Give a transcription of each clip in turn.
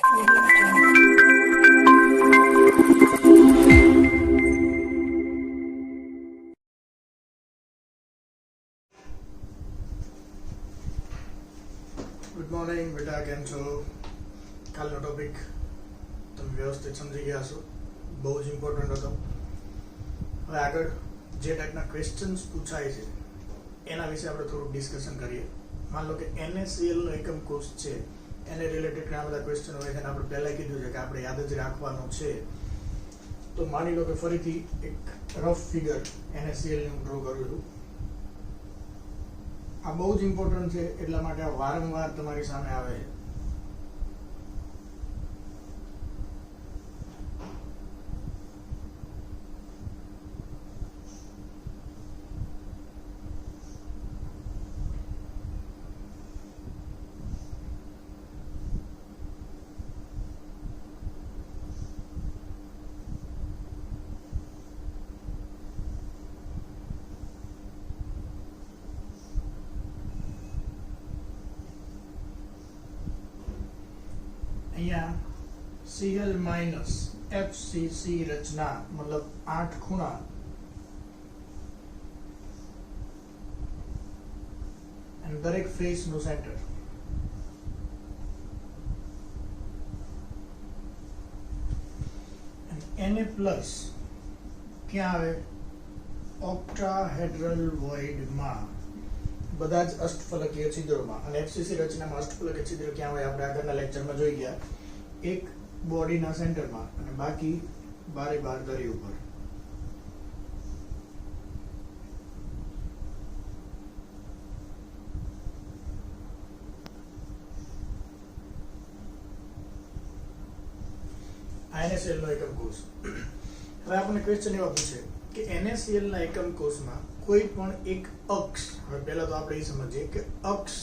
Good morning બેટા, કેમ છો? કાલનો ટોપિક તમે વ્યવસ્થિત સમજી ગયા છો, બહુ જ ઇમ્પોર્ટન્ટ હતો. હવે આગળ જે ટાઈપના ક્વેશ્ચન્સ પૂછાય છે એના વિશે આપણે થોડુંક ડિસ્કશન કરીએ. માન લો કે NaCl નો એકમ કોષ છે, એને રિલેટેડ ઘણા બધા ક્વેશ્ચન હોય છે અને આપણે પહેલા કીધું છે કે આપણે યાદ જ રાખવાનું છે. તો માની લો કે ફરીથી એક રફ ફિગર NaCl ની હું ડ્રો કરું છું. આ બહુ જ ઇમ્પોર્ટન્ટ છે, એટલા માટે આ વારંવાર તમારી સામે આવે છે. અહીંયા Cl માઇનસ FCC રચના મતલબ 8 ખૂણા અને દરેક ફેસ નું સેન્ટર. Na પ્લસ ક્યાં આવે? ઓક્ટાહેડ્રલ વોઇડમાં, બધા જ અષ્ટફલકીય છિદ્રોમાં. અને FCC રચનામાં અષ્ટફલકીય છિદ્ર ક્યાં હોય આપણે આગળના લેક્ચરમાં જોઈ ગયા. એક બોડીના સેન્ટરમાં અને બાકી બારે બાર ધરી ઉપર. NaCl નો એકમ કોષ. હવે આપણને ક્વેશ્ચન એવા પૂછે કે NaCl ના એકમ કોષમાં કોઈ પણ એક અક્ષ, હવે પહેલા તો આપણે એ સમજીએ કે અક્ષ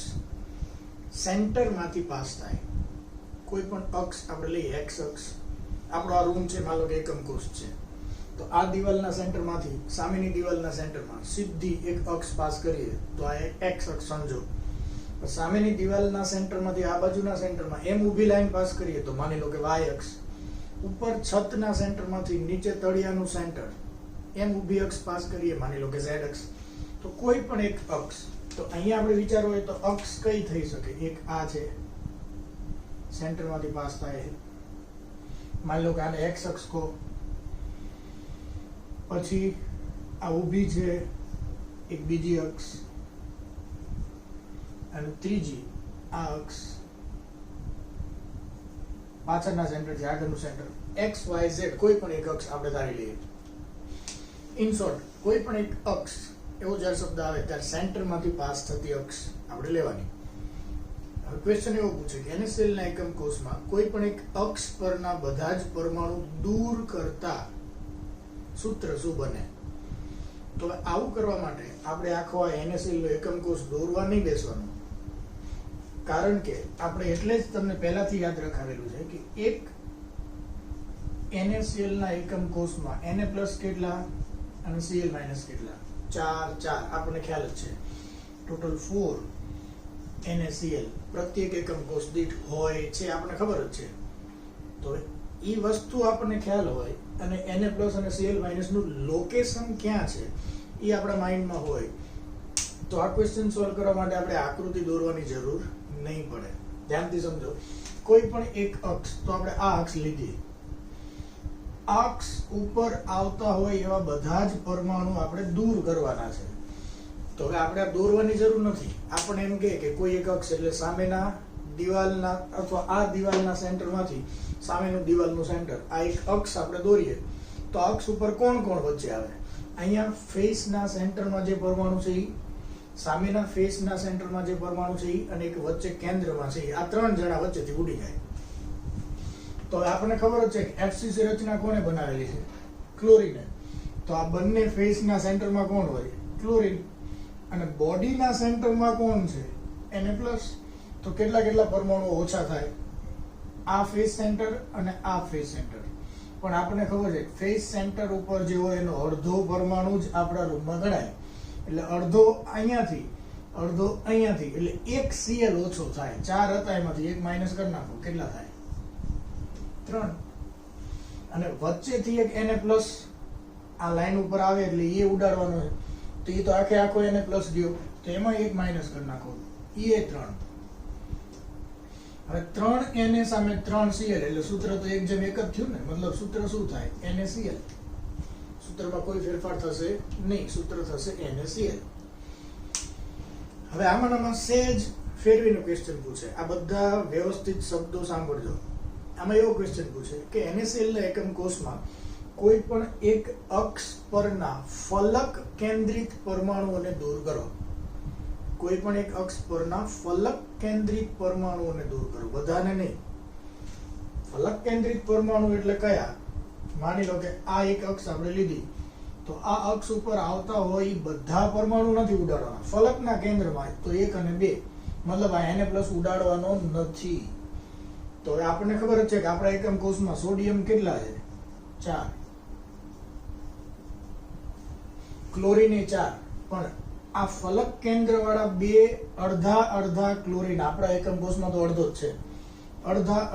સેન્ટરમાંથી પાસ થાય. કોઈ પણ અક્ષ આપણે લઈએ, એક્સ અક્ષ. આપણો આ રૂમ છે, માનો કે એકમ કોષ છે, તો આ દિવાલના સેન્ટરમાંથી સામેની દિવાલના સેન્ટરમાં સીધી એક અક્ષ પાસ કરીએ તો આ એક્સ અક્ષ સમજો. સામેની દિવાલના સેન્ટરમાંથી આ બાજુના સેન્ટરમાં એમ ઊભી લાઈન પાસ કરીએ તો માની લો કે વાય અક્ષ. ઉપર છતના સેન્ટરમાંથી નીચે તળિયાનું સેન્ટર એમ ઊભી અક્ષ પાસ કરીએ, માની લો કે ઝેડ અક્ષ. તો કોઈ પણ એક અક્ષ, તો અહીંયા આપણે વિચારવું હોય તો અક્ષ કઈ થઈ શકે? એક આ છે, સેન્ટરમાંથી પાસ થાય. માની લો કે આને એક્સ અક્ષ કહો. પછી આ ઊભી છે એક બીજી અક્ષ, અને ત્રીજી આ અક્ષ પાછળના સેન્ટરથી આગળનું સેન્ટર. એક્સ વાય ઝેડ કોઈ પણ એક અક્ષ આપણે ધારી લઈએ. ઇન શોર્ટ, કોઈ પણ એક અક્ષ એવો જ્યારે શબ્દ આવે ત્યારે સેન્ટરમાંથી પાસ થતી અક્ષ આપણે લેવાની. હવે ક્વેશ્ચન એવો પૂછે કે NaCl ના એકમ કોષમાં કોઈ પણ એક અક્ષ પરના બધા જ પરમાણુ દૂર કરતા સૂત્ર શું બને? તો આવું કરવા માટે આપણે આખો NaCl નો એકમ કોષ દોરવા નહીં બેસવાનું. કારણ કે આપણે એટલે જ તમને પહેલાથી યાદ રખાવેલું છે કે એક NaCl ના એકમ કોષમાં Na પ્લસ કેટલા અને Cl માઇનસ કેટલા? 4 આપણને ખ્યાલ જ છે. ટોટલ 4 NaCl પ્રત્યેક એકમ કોષ દીઠ હોય છે, આપણને ખબર જ છે. તો એ વસ્તુ આપણને ખ્યાલ હોય અને Na પ્લસ અને Cl માઇનસ નું લોકેશન ક્યાં છે એ આપણા માઇન્ડમાં હોય તો આ ક્વેશ્ચન સોલ્વ કરવા માટે આપણે આકૃતિ દોરવાની જરૂર નહીં પડે. ધ્યાનથી સમજો. કોઈ પણ એક અક્ષ, તો આપણે આ અક્ષ લીધી. અક્ષ ઉપર આવતા હોય એવા બધા જ પરમાણુ આપણે દૂર કરવાના છે. તો હવે આપણે આ દોરવાની જરૂર નથી. આપણે એમ કે કોઈ એક અક્ષ એટલે સામેના દિવાલના અથવા આ દિવાલના સેન્ટરમાંથી સામેનું દિવાલનું સેન્ટર, આ એક અક્ષ આપણે દોરીએ તો અક્ષ ઉપર કોણ કોણ વચ્ચે આવે? અહીંયા ફેસના સેન્ટરમાં જે પરમાણુ છે એ, સામેના ફેસના સેન્ટરમાં જે પરમાણુ છે એ, અને એક વચ્ચે કેન્દ્રમાં છે, આ 3 જણા વચ્ચેથી ઉડી જાય. તો આપણને ખબર જ છે કે FCC રચના કોને બનાવેલી છે? ક્લોરીને. તો આ બંને ફેસના સેન્ટરમાં કોણ હોય? ક્લોરીન. અને બોડીના સેન્ટરમાં કોણ છે? Na+. તો કેટલા પરમાણુ ઓછા થાય? આ ફેસ સેન્ટર અને આ ફેસ સેન્ટર. પણ આપણને ખબર છે ફેસ સેન્ટર ઉપર જે હોય એનો અડધો પરમાણુ જ આપણા રૂમમાં ગણાય. એટલે અડધો અહીંયાથી, અડધો અહીંયાથી, એટલે એક Cl ઓછો થાય. 4 હતા એમાંથી 1 માઇનસ કરી નાખો, કેટલા થાય? 3 અને વચ્ચેથી એક Na પ્લસ આ લાઈન ઉપર આવે એટલે એ ઉડાડવાનો છે, તો એ તો આખે આખો Na પ્લસ ગયો, તો એમાં એક માઇનસ કરી નાખો, એ 3. હવે 3 Na સામે 3 Cl એટલે સૂત્ર તો એક જેમ એક જ થયું ને, મતલબ સૂત્ર શું થાય? NaCl. સૂત્રમાં કોઈ ફેરફાર થશે નહીં, સૂત્ર થશે NaCl. હવે આમાં સેજ ફેરવીનો ક્વેશ્ચન પૂછે, આ બધા વ્યવસ્થિત શબ્દો સાંભળજો. આમાં એવો ક્વેશ્ચન પૂછે કે NaCl ના એકમ કોષમાં કોઈ પણ એક અક્ષ પરના ફલક કેન્દ્રિત પરમાણુઓને દૂર કરો. કોઈ પણ એક અક્ષ પરના ફલક કેન્દ્રિત પરમાણુઓને દૂર કરો, બધાને નહીં. ફલક કેન્દ્રિત પરમાણુ એટલે કયા? માની લો કે આ એક અક્ષ આપણે લીધી, તો આ અક્ષ ઉપર આવતા હોય એ બધા પરમાણુ નથી ઉડાડવાના, ફલકના કેન્દ્રમાં, તો 1 અને 2, મતલબ આ Na પ્લસ ઉડાડવાનો નથી. તો હવે આપણને ખબર જ છે કે આપણા એકમ કોષમાં સોડિયમ કેટલા છે? 4, ક્લોરીન એ 4, પણ આ ફલક કેન્દ્ર વાળા 2 અડધા ક્લોરીન આપણા એકમ કોષમાં તો અડધો જ છે,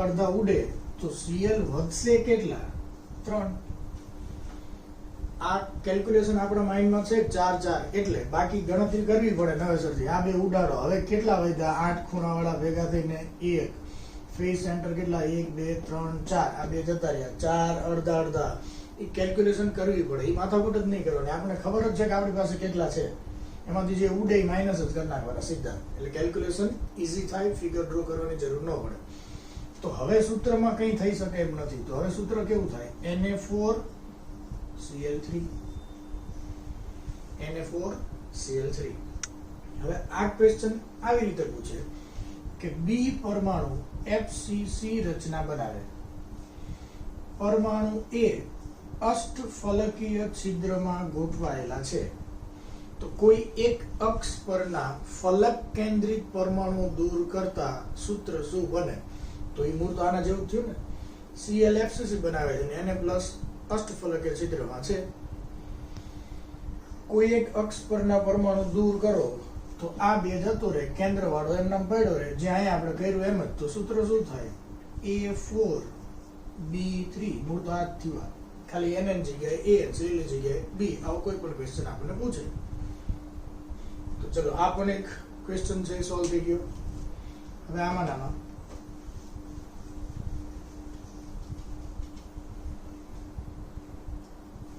અડધા ઉડે, તો Cl વધશે કેટલા? 3. આ કેલ્ક્યુલેશન આપણા માઇન્ડમાં છે 4 એટલે બાકી ગણતરી કરવી પડે નવેસરથી. આ 2 ઉડાડો, હવે કેટલા વધ્યા? 8 ખૂણા વાળા ભેગા થઈને 1, ફેસ સેન્ટર કેટલા? 1 2 3 4, આ 2 જતા રહ્યા, 4 અડધા. એ કેલ્ક્યુલેશન કરવી પડે, એ માથાકૂટ જ નહીં કરવાની. આપણને ખબર જ છે કે આપણી પાસે કેટલા છે, એમાંથી જે ઉડે એ માઇનસ જ કરી નાખવાના સીધા, એટલે કેલ્ક્યુલેશન ઈઝી થાય, ફિગર ડ્રો કરવાની જરૂર ન પડે. તો હવે સૂત્રમાં કંઈ થઈ શકે એમ નથી. તો હવે સૂત્ર કેવું થાય? Na4Cl3, Na4Cl3. હવે આ ક્વેશ્ચન આવી રીતે પૂછે કે B પરમાણુ FCC રચના બનાવે. પરમાણુ A અષ્ટફલકીય છિદ્રમાં ગોઠવાયેલા છે, તો કોઈ એક અક્ષ પરના ફલક કેન્દ્રિત પરમાણુ દૂર કરતા સૂત્ર શું બને? તો એ મૂળ તો આના જેવું થયું ને, ClFCC બનાવે છે અને Na પ્લસ અષ્ટફલકીય છિદ્રમાં છે. કોઈ એક અક્ષ પરના પરમાણુ દૂર કરો તો આ 2 જતો રહે, કેન્દ્ર વાળો એમ નામ પડ્યો રહે, જે અહીંયા આપણે કર્યું એમ જ. તો સૂત્ર શું થાય? A4B3, મૂળ તો આ જ થયું, ખાલી Na ની જગ્યાએ A, Cl ની જગ્યાએ B. આવો કોઈ પણ ક્વેશ્ચન આપણને પૂછે તો ચલો આ પણ એક ક્વેશ્ચન છે, સોલ્વ થઈ ગયો. હવે આમાં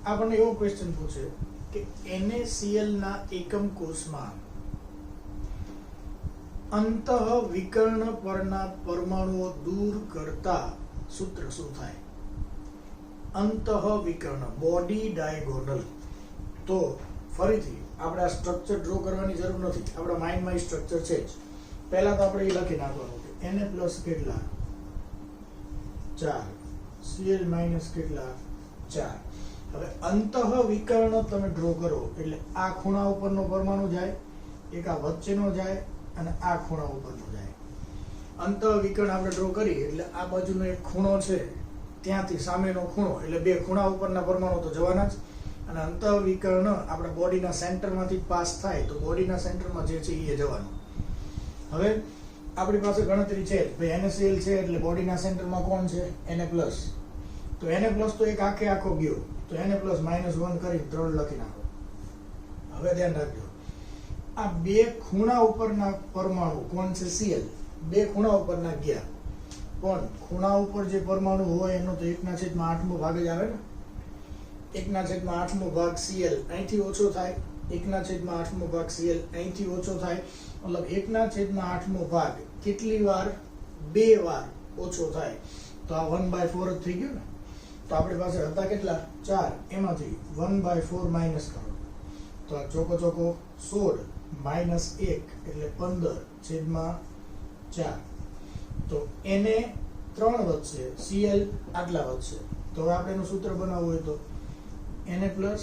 આપણને એવો ક્વેશ્ચન પૂછે કે NaCl ના એકમ કોષમાં અંતઃવિકર્ણ પરના પરમાણુઓ દૂર કરતા સૂત્ર શું થાય? અંતઃવિકર્ણ, બોડી ડાયગોનલ. તો ફરીથી આપણે આ સ્ટ્રક્ચર ડ્રો કરવાની જરૂર નથી, આપણા માઇન્ડમાં એ સ્ટ્રક્ચર છે જ. પહેલા તો આપણે એ લખી નાખવાનું કે Na પ્લસ કેટલા? 4, Cl માઇનસ કેટલા? 4. હવે અંતઃવિકર્ણ તમે ડ્રો કરો એટલે આ ખૂણા ઉપરનો પરમાણુ જાય, એક આ વચ્ચેનો જાય અને આ ખૂણા ઉપરનો જાય. અંતઃવિકર્ણ આપણે ડ્રો કરી એટલે આ બાજુનો એક ખૂણો છે, ત્યાંથી સામેનો ખૂણો, એટલે 2 ખૂણા ઉપરના પરમાણુ તો જવાના જ. અને અંતઃવિકર્ણ આપણા બોડીના સેન્ટરમાંથી પાસ થાય, તો બોડીના સેન્ટરમાં જે છે એ જવાનું. હવે આપણી પાસે ગણતરી છે ભાઈ, NaCl છે એટલે બોડીના સેન્ટરમાં કોણ છે? Na plus. તો Na પ્લસ તો એક આખો ગયો, તો Na પ્લસ -1 કરી 3 લખી નાખો. હવે ધ્યાન રાખજો, આ 2 ખૂણા ઉપરના પરમાણુ કોણ છે? Cl. 2 ખૂણા ઉપરના ગયા, પણ ખૂણા ઉપર જે પરમાણુ હોય એનો તો 1/8 ભાગ જ આવે ને. 1/8 ભાગ Cl અહીંથી ઓછો થાય, 1/8 ભાગ Cl અહીંથી ઓછો થાય, મતલબ 1/8 ભાગ કેટલી વાર? 2 વાર ઓછો થાય, તો આ 1/4 જ થઈ ગયું ને. તો આપણી પાસે હતા કેટલા? 4, એમાંથી 1/4 માઇનસ કરો, તો આ ચોકો 16 -1 એટલે 15/4. તો Na 3 વધશે, Cl આટલા વધશે. તો હવે આપણે એનું સૂત્ર બનાવવું હોય તો Na plus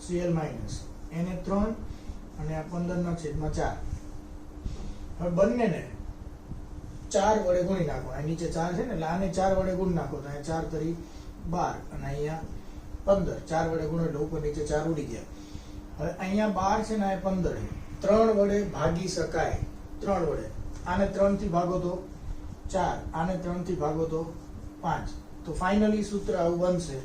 Cl minus Na 3 અને આ 15/4. હવે બંનેને 4 વડે ગુણી નાખો. આ નીચે 4 છે ને, એટલે આને 4 વડે ગુણી નાખો, તો અહીંયા 4 તરી 12 અને અહીંયા 15. 4 વડે ગુણો એટલે ઉપર નીચે 4 ઉડી ગયા. હવે અહીંયા 12 છે ને, આ 15 છે. 3 વડે ભાગી શકાય, 3 વડે. આને 3 થી ભાગો તો 4, આને 3 થી ભાગો તો 5, તો ફાઇનલી સૂત્ર આવું બનશે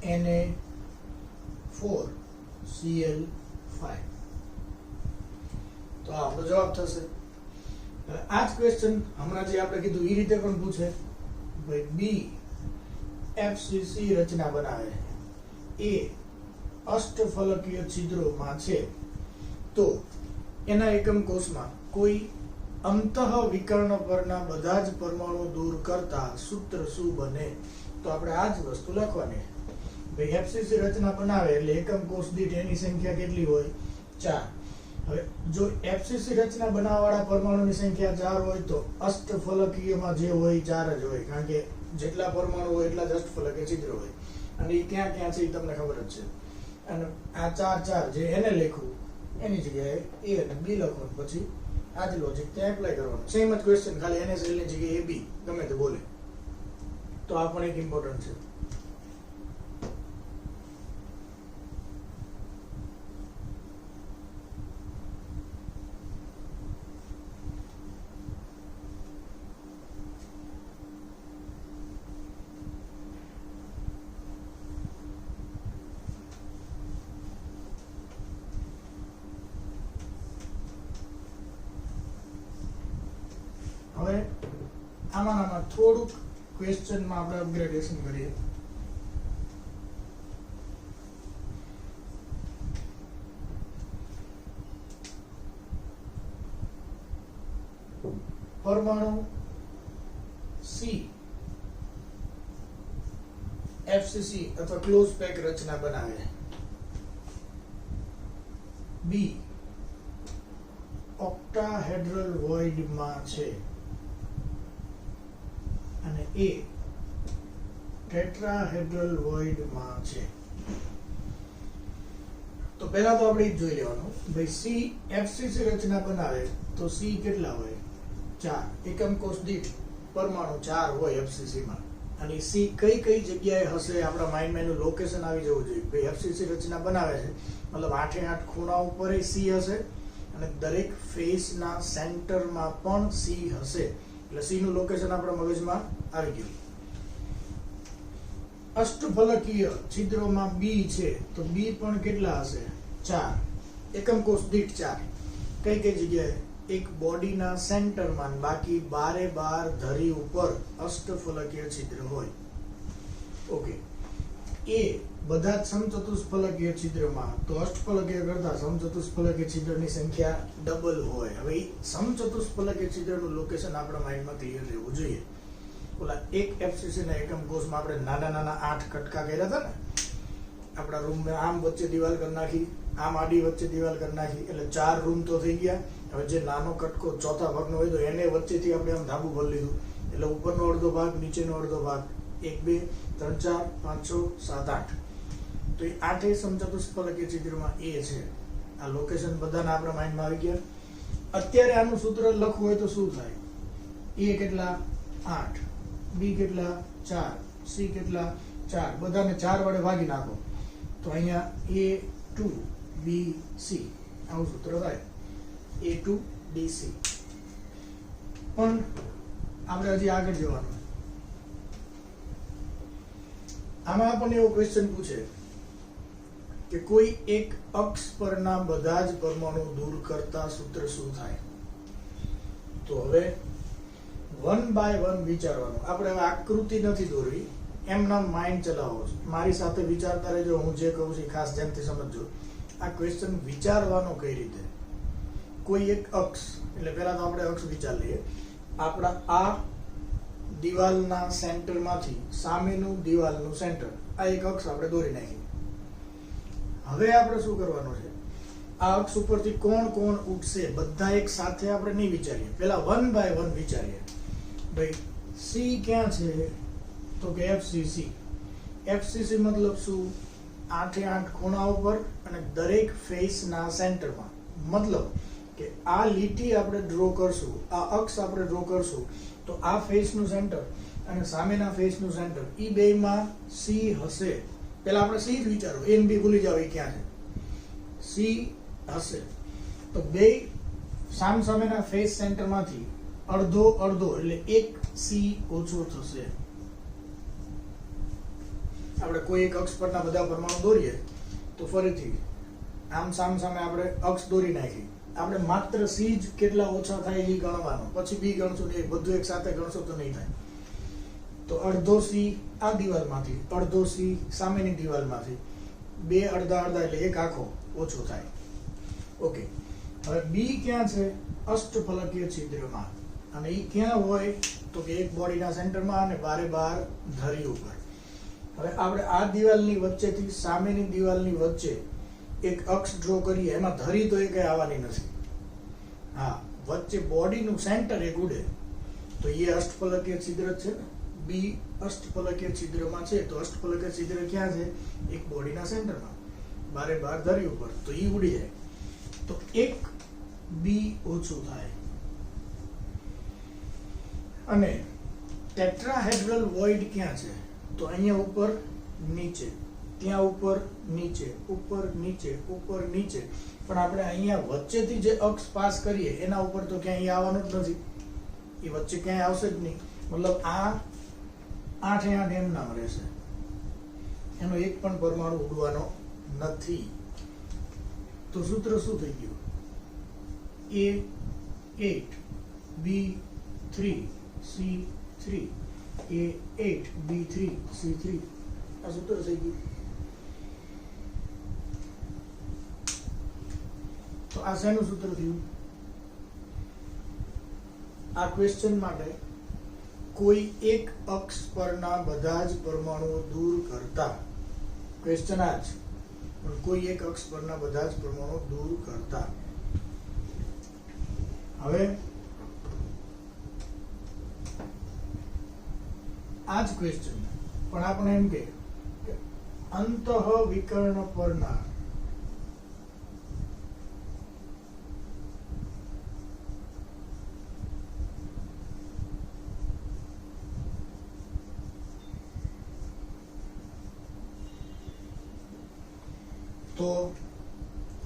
Na4Cl5. તો આપણો જવાબ થશે. આ જ ક્વેશ્ચન હમણાં જે આપણે કીધું એ રીતે પણ પૂછે, ભાઈ બી FCC રચના બનાવે, એ અષ્ટફલકીય છિદ્રોમાં છે, તો એના એકમ કોષમાં કોઈ અંતઃ વિકર્ણ પરના બધા જ પરમાણુ દૂર કરતા સૂત્ર શું બને? તો આપણે આ જ વસ્તુ લખવાની. ભાઈ FCC રચના બનાવે એટલે એકમ કોષ દીઠ એની સંખ્યા કેટલી હોય? 4. હવે જો FCC રચના બનાવવાવાળા પરમાણુની સંખ્યા 4 હોય તો અષ્ટફલકીયમાં જે હોય 4 જ હોય, કારણ કે જેટલા પરમાણુ હોય એટલા જ અષ્ટફલકીય છિદ્ર હોય. અને એ ક્યાં ક્યાં છે એ તમને ખબર જ છે. અને આ 4 જે એને લખ્યું એની જગ્યાએ A અને B લખવાનું, પછી આ જ લોજિક ત્યાં એપ્લાય કરવાનું. સેમ જ ક્વેશ્ચન, ખાલી NaCl ની જગ્યાએ AB ગમે તે બોલે. તો આ પણ એક ઇમ્પોર્ટન્ટ છે. હવે આમાં થોડુંક ક્વેશ્ચનમાં આપણે અપગ્રેડેશન કરીએ. પરમાણુ C FCC અથવા ક્લોઝ પેક રચના બનાવે, B ઓક્ટાહેડ્રલ વોઇડ માં છે અને A ટેટ્રાહેડ્રલ વોઇડ માં છે. તો પહેલા તો આપણે જોઈ લેવાનું, ભાઈ C FCC રચના બનાવે તો C કેટલા હોય? 4. એકમ કોષ દીઠ પરમાણુ 4 હોય FCC માં. અને C કઈ કઈ જગ્યાએ હશે આપણા માઇન્ડમાં એનું લોકેશન આવી જવું જોઈએ. ભાઈ FCC રચના બનાવે છે મતલબ 8 એ 8 ખૂણા ઉપર C હશે અને દરેક ફેસના સેન્ટરમાં પણ C હશે. એટલે C નું લોકેશન આપણા મગજમાં આવી ગયું. અષ્ટફલકીય છિદ્રોમાં B છે તો B પણ કેટલા હશે? 4. એકમ કોષ દીઠ 4. કઈ કઈ જગ્યાએ? એક બોડીના સેન્ટરમાં, બાકી 12 ધરી ઉપર અષ્ટફલકીય છિદ્ર હોય. ઓકે. એ બધા જ સમચતુષ્ફલકીય છિદ્રમાં, તો અષ્ટફલકીય કરતા સમચતુષ્ફલકીય છિદ્રની સંખ્યા ડબલ હોય. હવે સમચતુષ્ફલકીય છિદ્રનું લોકેશન આપણા માઇન્ડમાં ક્લિયર રહેવું જોઈએ. ઓલા એક FCC ના એકમ કોષમાં આપણે નાના નાના 8 કટકા કર્યા હતા ને આપણા રૂમમાં, આમ વચ્ચે દિવાલ કરી નાખી, આમ આડી વચ્ચે દિવાલ કરી નાખી, એટલે 4 રૂમ તો થઈ ગયા. હવે જે નાનો કટકો ચોથા ભાગનો હોય તો એને વચ્ચેથી આપણે આમ ધાબુ ભરી લીધું, એટલે ઉપરનો અડધો ભાગ, નીચેનો અડધો ભાગ, 1 2 3 4 5 6 7 8. તો એ 8 સમચતુષ્ફલકીય છિદ્રમાં A છે. આ લોકેશન બધાના આપણા માઇન્ડમાં આવી ગયા. અત્યારે આનું સૂત્ર લખવું હોય તો શું થાય? A કેટલા? 8, B કેટલા? 4, C કેટલા? 4. બધાને 4 વડે ભાગી નાખો તો અહીંયા A2BC આવું સૂત્ર થાય. A2BC. પણ આપણે હજી આગળ જવાનું. આમાં આપણને એવો ક્વેશ્ચન પૂછે કે કોઈ એક અક્ષ પરના બધા જ પરમાણુ દૂર કરતા સૂત્ર શું થાય? તો હવે 1 by 1 વિચારવાનું. આપણે હવે આકૃતિ નથી દોરવી, એમના માઇન્ડ ચલાવો. મારી સાથે વિચારતા રહેજો, હું જે કહું છું ખાસ ધ્યાનથી સમજજો. આ ક્વેશ્ચન વિચારવાનો કઈ રીતે? કોઈ એક અક્ષ, એટલે પહેલા તો આપણે અક્ષ વિચાર લઈએ. આપણા આ દિવાલના સેન્ટરમાંથી સામેનું દિવાલનું સેન્ટર, આ એક અક્ષ આપણે દોરી નાખી. હવે આપણે શું કરવાનું છે? આ અક્ષ ઉપરથી કોણ કોણ ઉઠશે બધા એક સાથે આપણે નહીં વિચારીએ, પહેલા 1 by 1 વિચારીએ. ભાઈ C ક્યાં છે? તો કે FCC. FCC મતલબ શું? 8 એ 8 ખૂણા ઉપર અને દરેક ફેસના સેન્ટરમાં. મતલબ કે આ લીટી આપણે ડ્રો કરશું, આ અક્ષ આપણે ડ્રો કરશું, તો આ ફેસનું સેન્ટર અને સામેના ફેસનું સેન્ટર, ઈ બેયમાં C હશે. પહેલા આપણે C જ વિચારો, A અને B ભૂલી જાવ એ ક્યાં છે. C હશે તો બે સામેના ફેસ સેન્ટરમાંથી અડધો અડધો એટલે 1 C ઓછો થશે. આપણે કોઈ એક અક્ષ પરના બધા પરમાણુ દોરીએ તો ફરીથી આમ સામે આપણે અક્ષ દોરી નાખી, આપણે માત્ર સી જ કેટલા ઓછા થાય એ ગણવાનું, પછી બી ગણશું નહીં, બધું એક સાથે ગણશો તો નહીં થાય. તો અડધો સી આ દિવાલમાંથી, અડધો સી સામેની દિવાલમાંથી, બે અડધા અડધા એટલે એક આખો ઓછો થાય. ઓકે, હવે બી ક્યાં છે? અષ્ટફલકીય છિદ્રમાં. અને એ ક્યાં હોય તો કે એક બોડીના સેન્ટરમાં અને બારે બાર ધરી ઉપર. હવે આપણે આ દિવાલની વચ્ચેથી સામેની દિવાલની વચ્ચે એક અક્ષ ડ્રો કરીએ, એમાં ધરી તો એ કઈ આવવાની નથી. હા, વચ્ચે બોડીનું સેન્ટર એક ઉડે તો એ અષ્ટફલકીય છિદ્ર જ છે ને. બી અષ્ટફલકીય છિદ્રમાં છે, તો અષ્ટફલકીય છિદ્ર ક્યાં છે? એક બોડીના સેન્ટરમાં, બારે બાર ધરી ઉપર, તો એ ઉડી જાય. તો એક બી ઓછું થાય. અને ટેટ્રાહેડ્રલ વોઇડ ક્યાં છે? તો અહીંયા ઉપર નીચે, ત્યાં ઉપર નીચે, ઉપર નીચે, ઉપર નીચે. પણ આપણે અહીંયા વચ્ચેથી જે અક્ષ પાસ કરીએ એના ઉપર તો ક્યાંય આવવાનું જ નથી, એ વચ્ચે ક્યાંય આવશે જ નહીં. મતલબ આ 8 એ 8 એમ નામ રહેશે, એનો એક પણ પરમાણુ ઉડવાનો નથી. તો સૂત્ર શું થઈ ગયું? A8 B3 C3 A8 B3 C3. આ સૂત્ર થઈ ગયું. તો આ શેનું સૂત્ર થયું? આ ક્વેશ્ચન માટે કોઈ એક અક્ષ પરના બધા જ પરમાણુઓ દૂર કરતા, ક્વેશ્ચન આ જ, પણ કોઈ એક અક્ષ પરના બધા જ પરમાણુઓ દૂર કરતા. હવે આ જ ક્વેશ્ચન પણ આપણે એમ કે અંતઃવિકર્ણ પરના તો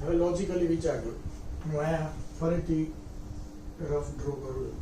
હવે લોજિકલી વિચારજો. હું અહીંયા ફરીથી રફ ડ્રો કરું.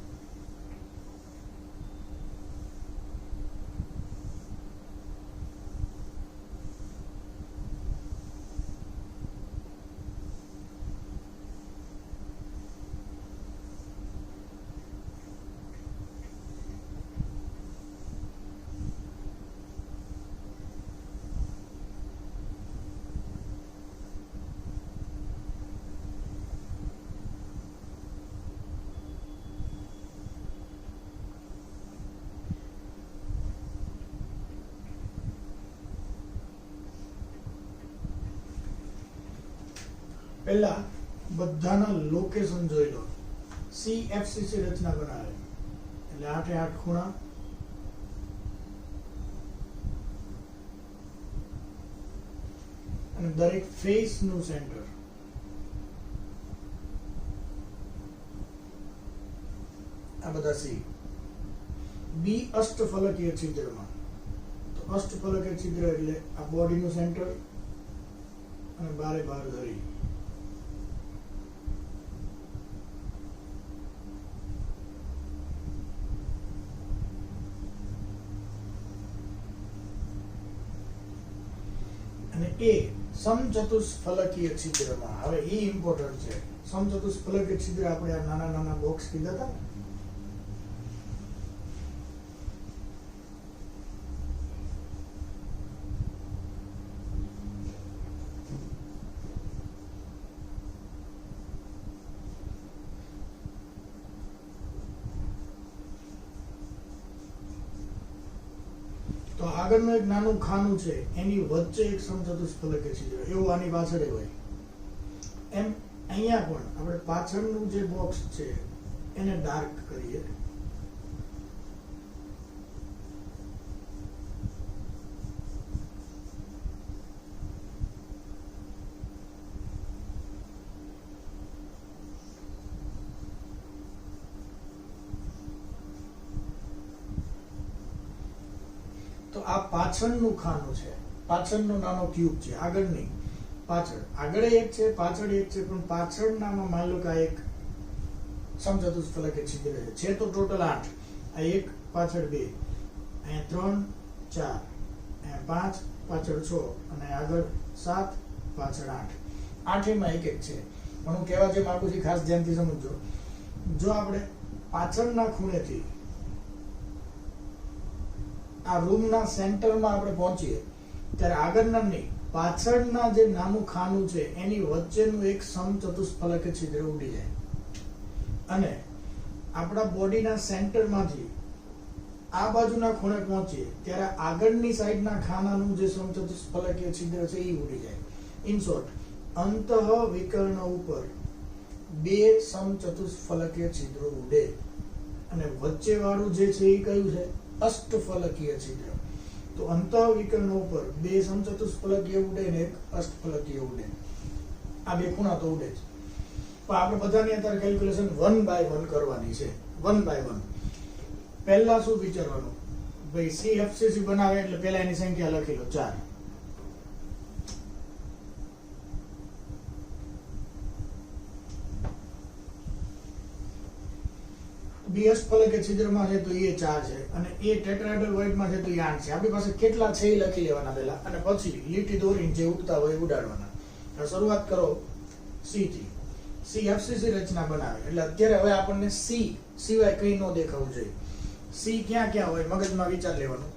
પહેલા બધાના લોકેશન જોઈ લો. CFCC રચના બનાવે એટલે 8 એ 8 ખૂણા, અને દરેક ફેસ નું સેન્ટર. આ બધા સી. બી અષ્ટફલકીય છિદ્રમાં. તો અષ્ટફલકીય છિદ્ર એટલે આ બોડીનું સેન્ટર અને બારે બાર ધરી. અને એ સમચતુષ્ફલકીય છિદ્રમાં. હવે એ ઇમ્પોર્ટન્ટ છે. સમચતુષ્ફલકીય છિદ્ર આપણે આ નાના નાના બોક્સ કીધા હતા. તો આગળનું એક નાનું ખાનું છે, એની વચ્ચે એક સમચતુષ્ફલકીય છિદ્ર, એવું આની પાછળ હોય. એમ અહીંયા પણ આપણે પાછળનું જે બોક્સ છે એને ડાર્ક કરીએ. તો આ પાછળનું ખાનું છે, પાછળનો નાનો ક્યુબ છે. આગળ નહીં, પાછળ. આગળ એક છે, પાછળ એક છે, પણ પાછળનામાં માની લો કે આ એક સમચતુષ્ફલકીય છિદ્ર છે તો ટોટલ 8. આ એક પાછળ 2, અહીંયા 3 4 5 પાછળ 6 અને આગળ 7 પાછળ 8 આઠેયમાં એક એક છે. પણ હું કહેવા જે માંગુ છું ખાસ ધ્યાનથી સમજજો. જો આપણે પાછળના ખૂણેથી આ રૂમના સેન્ટરમાં આપણે પહોંચીએ ત્યારે આગળના નહીં, પાછળના જે નાનું ખાનું છે એની વચ્ચેનું એક સમચતુષ્ફલક છિદ્ર ઉડી જાય અને આપણા બોડીના સેન્ટરમાંથી આ બાજુના ખૂણે પહોંચીએ ત્યારે આગળની સાઈડના ખાનાનું જે સમચતુષ્ફલકીય છિદ્ર છે એ ઉડી જાય. ઇન શોર્ટ, અંતઃવિકર્ણ ઉપર બે સમચતુષ્ફલકીય છિદ્રો ઉડે અને વચ્ચે વાળું જે છે એ કયું છે? અષ્ટફલકીય છિદ્ર. તો અંતઃવિકર્ણ ઉપર બે સમચતુષ્ફલકીય ઉડે ને એક અષ્ટફલકીય ઉડે. આ બે ખૂણા તો ઉડે જ. પણ આપણે બધાની અત્યારે કેલ્ક્યુલેશન 1 by 1 કરવાની છે. 1 by 1. પહેલા શું વિચારવાનું? ભાઈ CFCC બનાવે એટલે પહેલા એની સંખ્યા લખી લો 4. બી અષ્ટફલકીય છિદ્રમાં છે તો એ 4 છે અને એ ટેટ્રાહેડ્રલ માં છે તો એ 8 છે. આપણી પાસે કેટલા છે એ લખી લેવાના પહેલા અને પછી લીટી દોરીને જે ઉડતા હોય ઉડાડવાના. શરૂઆત કરો C થી. CFCC રચના બનાવે એટલે અત્યારે હવે આપણને C સિવાય કંઈ ન દેખાવું જોઈએ. C ક્યાં ક્યાં હોય મગજમાં વિચાર લેવાનું.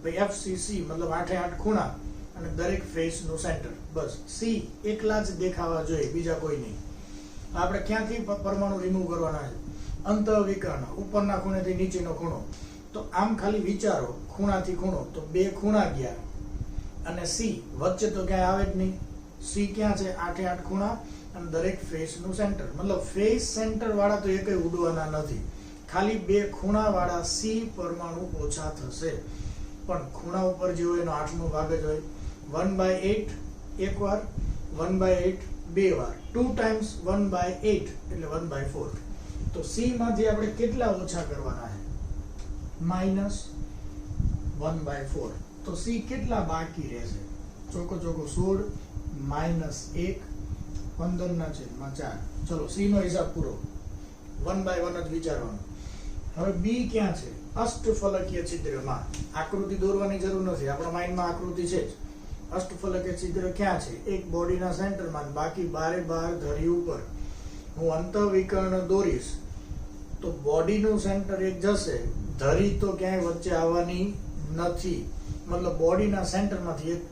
ભાઈ FCC મતલબ 8 8 ખૂણા અને દરેક ફેસ નું સેન્ટર. બસ C એકલા જ દેખાવા જોઈએ, બીજા કોઈ નહીં. આપણે ક્યાંથી પરમાણુ રિમૂવ કરવાના છે? અંતઃવિકર્ણ ઉપરના ખૂણેથી નીચેનો ખૂણો. તો આમ ખાલી વિચારો ખૂણાથી ખૂણો તો બે ખૂણા ગયા અને C વચ્ચે તો ક્યાંય આવે જ નહીં. C ક્યાં છે? 8 8 ખૂણા અને દરેક ફેસ નું સેન્ટર. મતલબ ફેસ સેન્ટર વાળા તો એ કઈ ઉડવાના નથી. ખાલી બે ખૂણા વાળા C પરમાણુ ઓછા થશે. પણ ખૂણા ઉપર જે હોય એનો 8નો ભાગ જ હોય. 1/8 એક વાર, 1/8 બે વાર, 2 times 1/8 એટલે 1/4. તો C માંથી આપણે કેટલા ઓછા કરવાના છે? -1/4. તો C કેટલા બાકી રહેશે? ચોકો 16 -1 15/4. ચલો C નો હિસાબ પૂરો. 1 by 1 જ વિચારવાનું. હવે B ક્યાં છે? અષ્ટફલકીય છિદ્રમાં. આકૃતિ દોરવાની જરૂર નથી, આપણા માઇન્ડમાં આકૃતિ છે જ. અષ્ટફલકીય છિદ્ર ક્યાં છે? એક બોડીના સેન્ટરમાં, બાકી બારે બાર ધરી ઉપર. હું અંતઃવિકર્ણ દોરીશ તો બોડીનું સેન્ટર એક જશે, ધરી તો ક્યાંય વચ્ચે આવવાની નથી. મતલબ બોડીના સેન્ટરમાંથી એક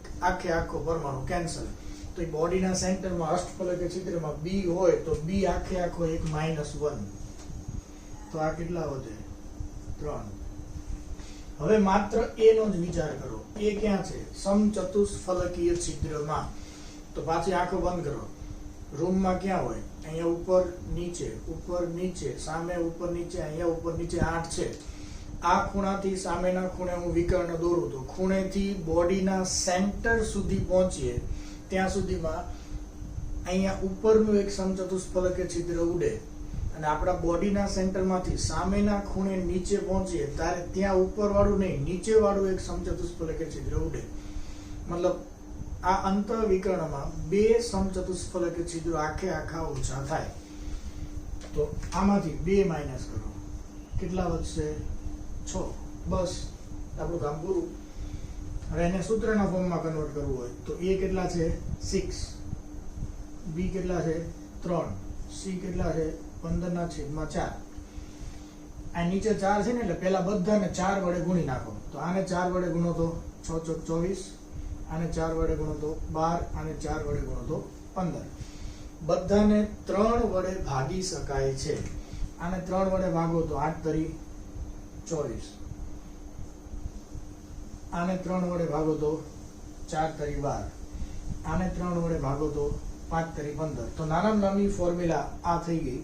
આખો પરમાણુ કેન્સલ. તો એ બોડીના સેન્ટરમાં અષ્ટફલકીય છિદ્રમાં B હોય તો B આખો એક -1. તો આ કેટલા વધે? 3. હવે માત્ર A નો જ વિચાર કરો. A ક્યાં છે? સમચતુષ્ફલકીય છિદ્રમાં. તો પાછી આંખો બંધ કરો. રૂમમાં ક્યાં હોય? અહીંયા ઉપર નીચે, સામે ઉપર નીચે, અહીંયા ઉપર નીચે 8 છે. આ ખૂણાથી સામેના ખૂણે હું વિકર્ણ દોરું તો ખૂણેથી બોડીના સેન્ટર સુધી પહોંચીએ ત્યાં સુધીમાં અહીંયા ઉપરનું એક સમચતુષ્ફલકીય છિદ્ર ઉડે અને આપણા બોડીના સેન્ટરમાંથી સામેના ખૂણે નીચે પહોંચીએ ત્યારે ત્યાં ઉપરવાળું નહીં, નીચેવાળું એક સમચતુષ્ફલકીય છિદ્ર ઉડે. મતલબ આ અંતઃવિકર્ણમાં બે સમચતુષ્ફલકીય છિદ્રો આખા ઓછા થાય. તો આમાંથી 2 માઇનસ કરો. કેટલા વધશે? 6. બસ આપણું કામ પૂરું. હવે એને સૂત્રના ફોર્મમાં કન્વર્ટ કરવું હોય તો A કેટલા છે? 6. B કેટલા છે? 3. C કેટલા છે? 15/4. આ નીચે 4 છે ને એટલે પેલા બધાને 4 વડે ગુણી નાખો. તો આને 4 વડે ગુણો તો 6 ચોક 24, આને 4 વડે ગુણો તો 12, આને 4 વડે ગુણો તો 15. બધાને 3 વડે ભાગી શકાય છે. આને 3 વડે ભાગો તો 8 તરી 24, આને 3 વડે ભાગો તો 4 તરી 12, આને 3 વડે ભાગો તો 5 તરી 15. તો નાનામાં નાની ફોર્મ્યુલા આ થઈ ગઈ.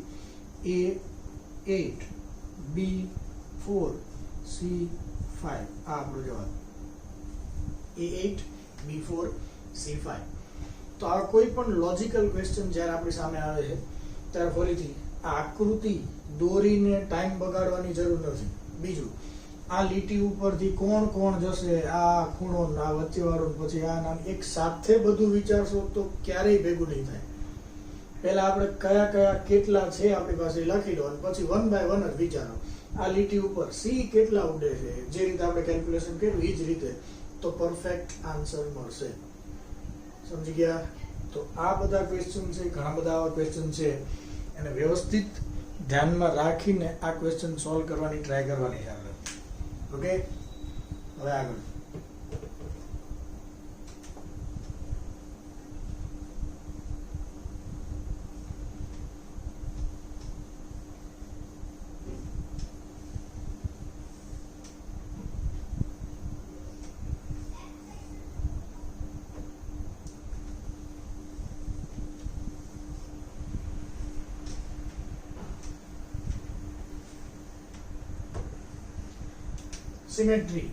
A8, B4, C5. આ આપણો જવાબ. A8, B4, C5. તો આ કોઈ પણ લોજિકલ ક્વેશ્ચન જ્યારે આપણી સામે આવે છે ત્યારે ફરીથી આ આકૃતિ દોરીને ટાઈમ બગાડવાની જરૂર નથી. બીજું, આ લીટી ઉપરથી કોણ જશે, આ ખૂણો, આ વચ્ચેવાળો, પછી આ નામ, એક સાથે બધું વિચારશો તો ક્યારેય ભેગું નહીં થાય. પહેલા આપણે કયા કેટલા છે આપણી પાસે લખી લો અને પછી 1 by 1 જ વિચારો. આ લીટી ઉપર C કેટલા ઉડે છે, જે રીતે આપણે કેલ્ક્યુલેશન કર્યું એ જ રીતે તો પરફેક્ટ આન્સર મળશે. સમજી ગયા? તો આ બધા ક્વેશ્ચન છે, ઘણા બધા આવા ક્વેશ્ચન છે, અને વ્યવસ્થિત ધ્યાનમાં રાખીને આ ક્વેશ્ચન સોલ્વ કરવાની ટ્રાય કરવાની છે આપણે. ઓકે, હવે આગળ. સિમેટ્રી.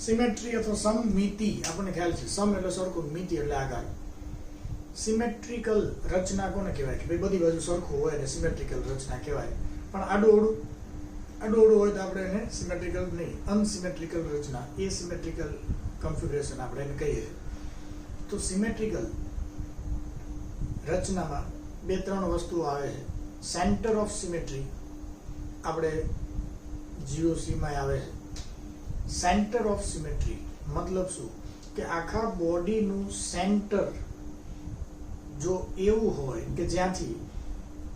સિમેટ્રી અથવા સમમિતિ આપણને ખ્યાલ છે. સમ એટલે સરખું, મિતિ એટલે આકાર. સિમેટ્રિકલ રચના કોને કહેવાય કે ભાઈ બધી બાજુ સરખું હોય ને સિમેટ્રિકલ રચના કહેવાય. પણ આડું હોય તો આપણે એને સિમેટ્રિકલ નહીં, અનસિમેટ્રિકલ રચના, એસિમેટ્રિકલ કન્ફિગ્યુરેશન આપણે એને કહીએ. તો સિમેટ્રિકલ રચનામાં 2-3 વસ્તુઓ આવે છે. સેન્ટર ઓફ સિમેટ્રી આપણે GOC માં આવે છે. સેન્ટર ઓફ સિમેટ્રી મતલબ શું કે આખા બોડીનું સેન્ટર જો એવું હોય કે જ્યાંથી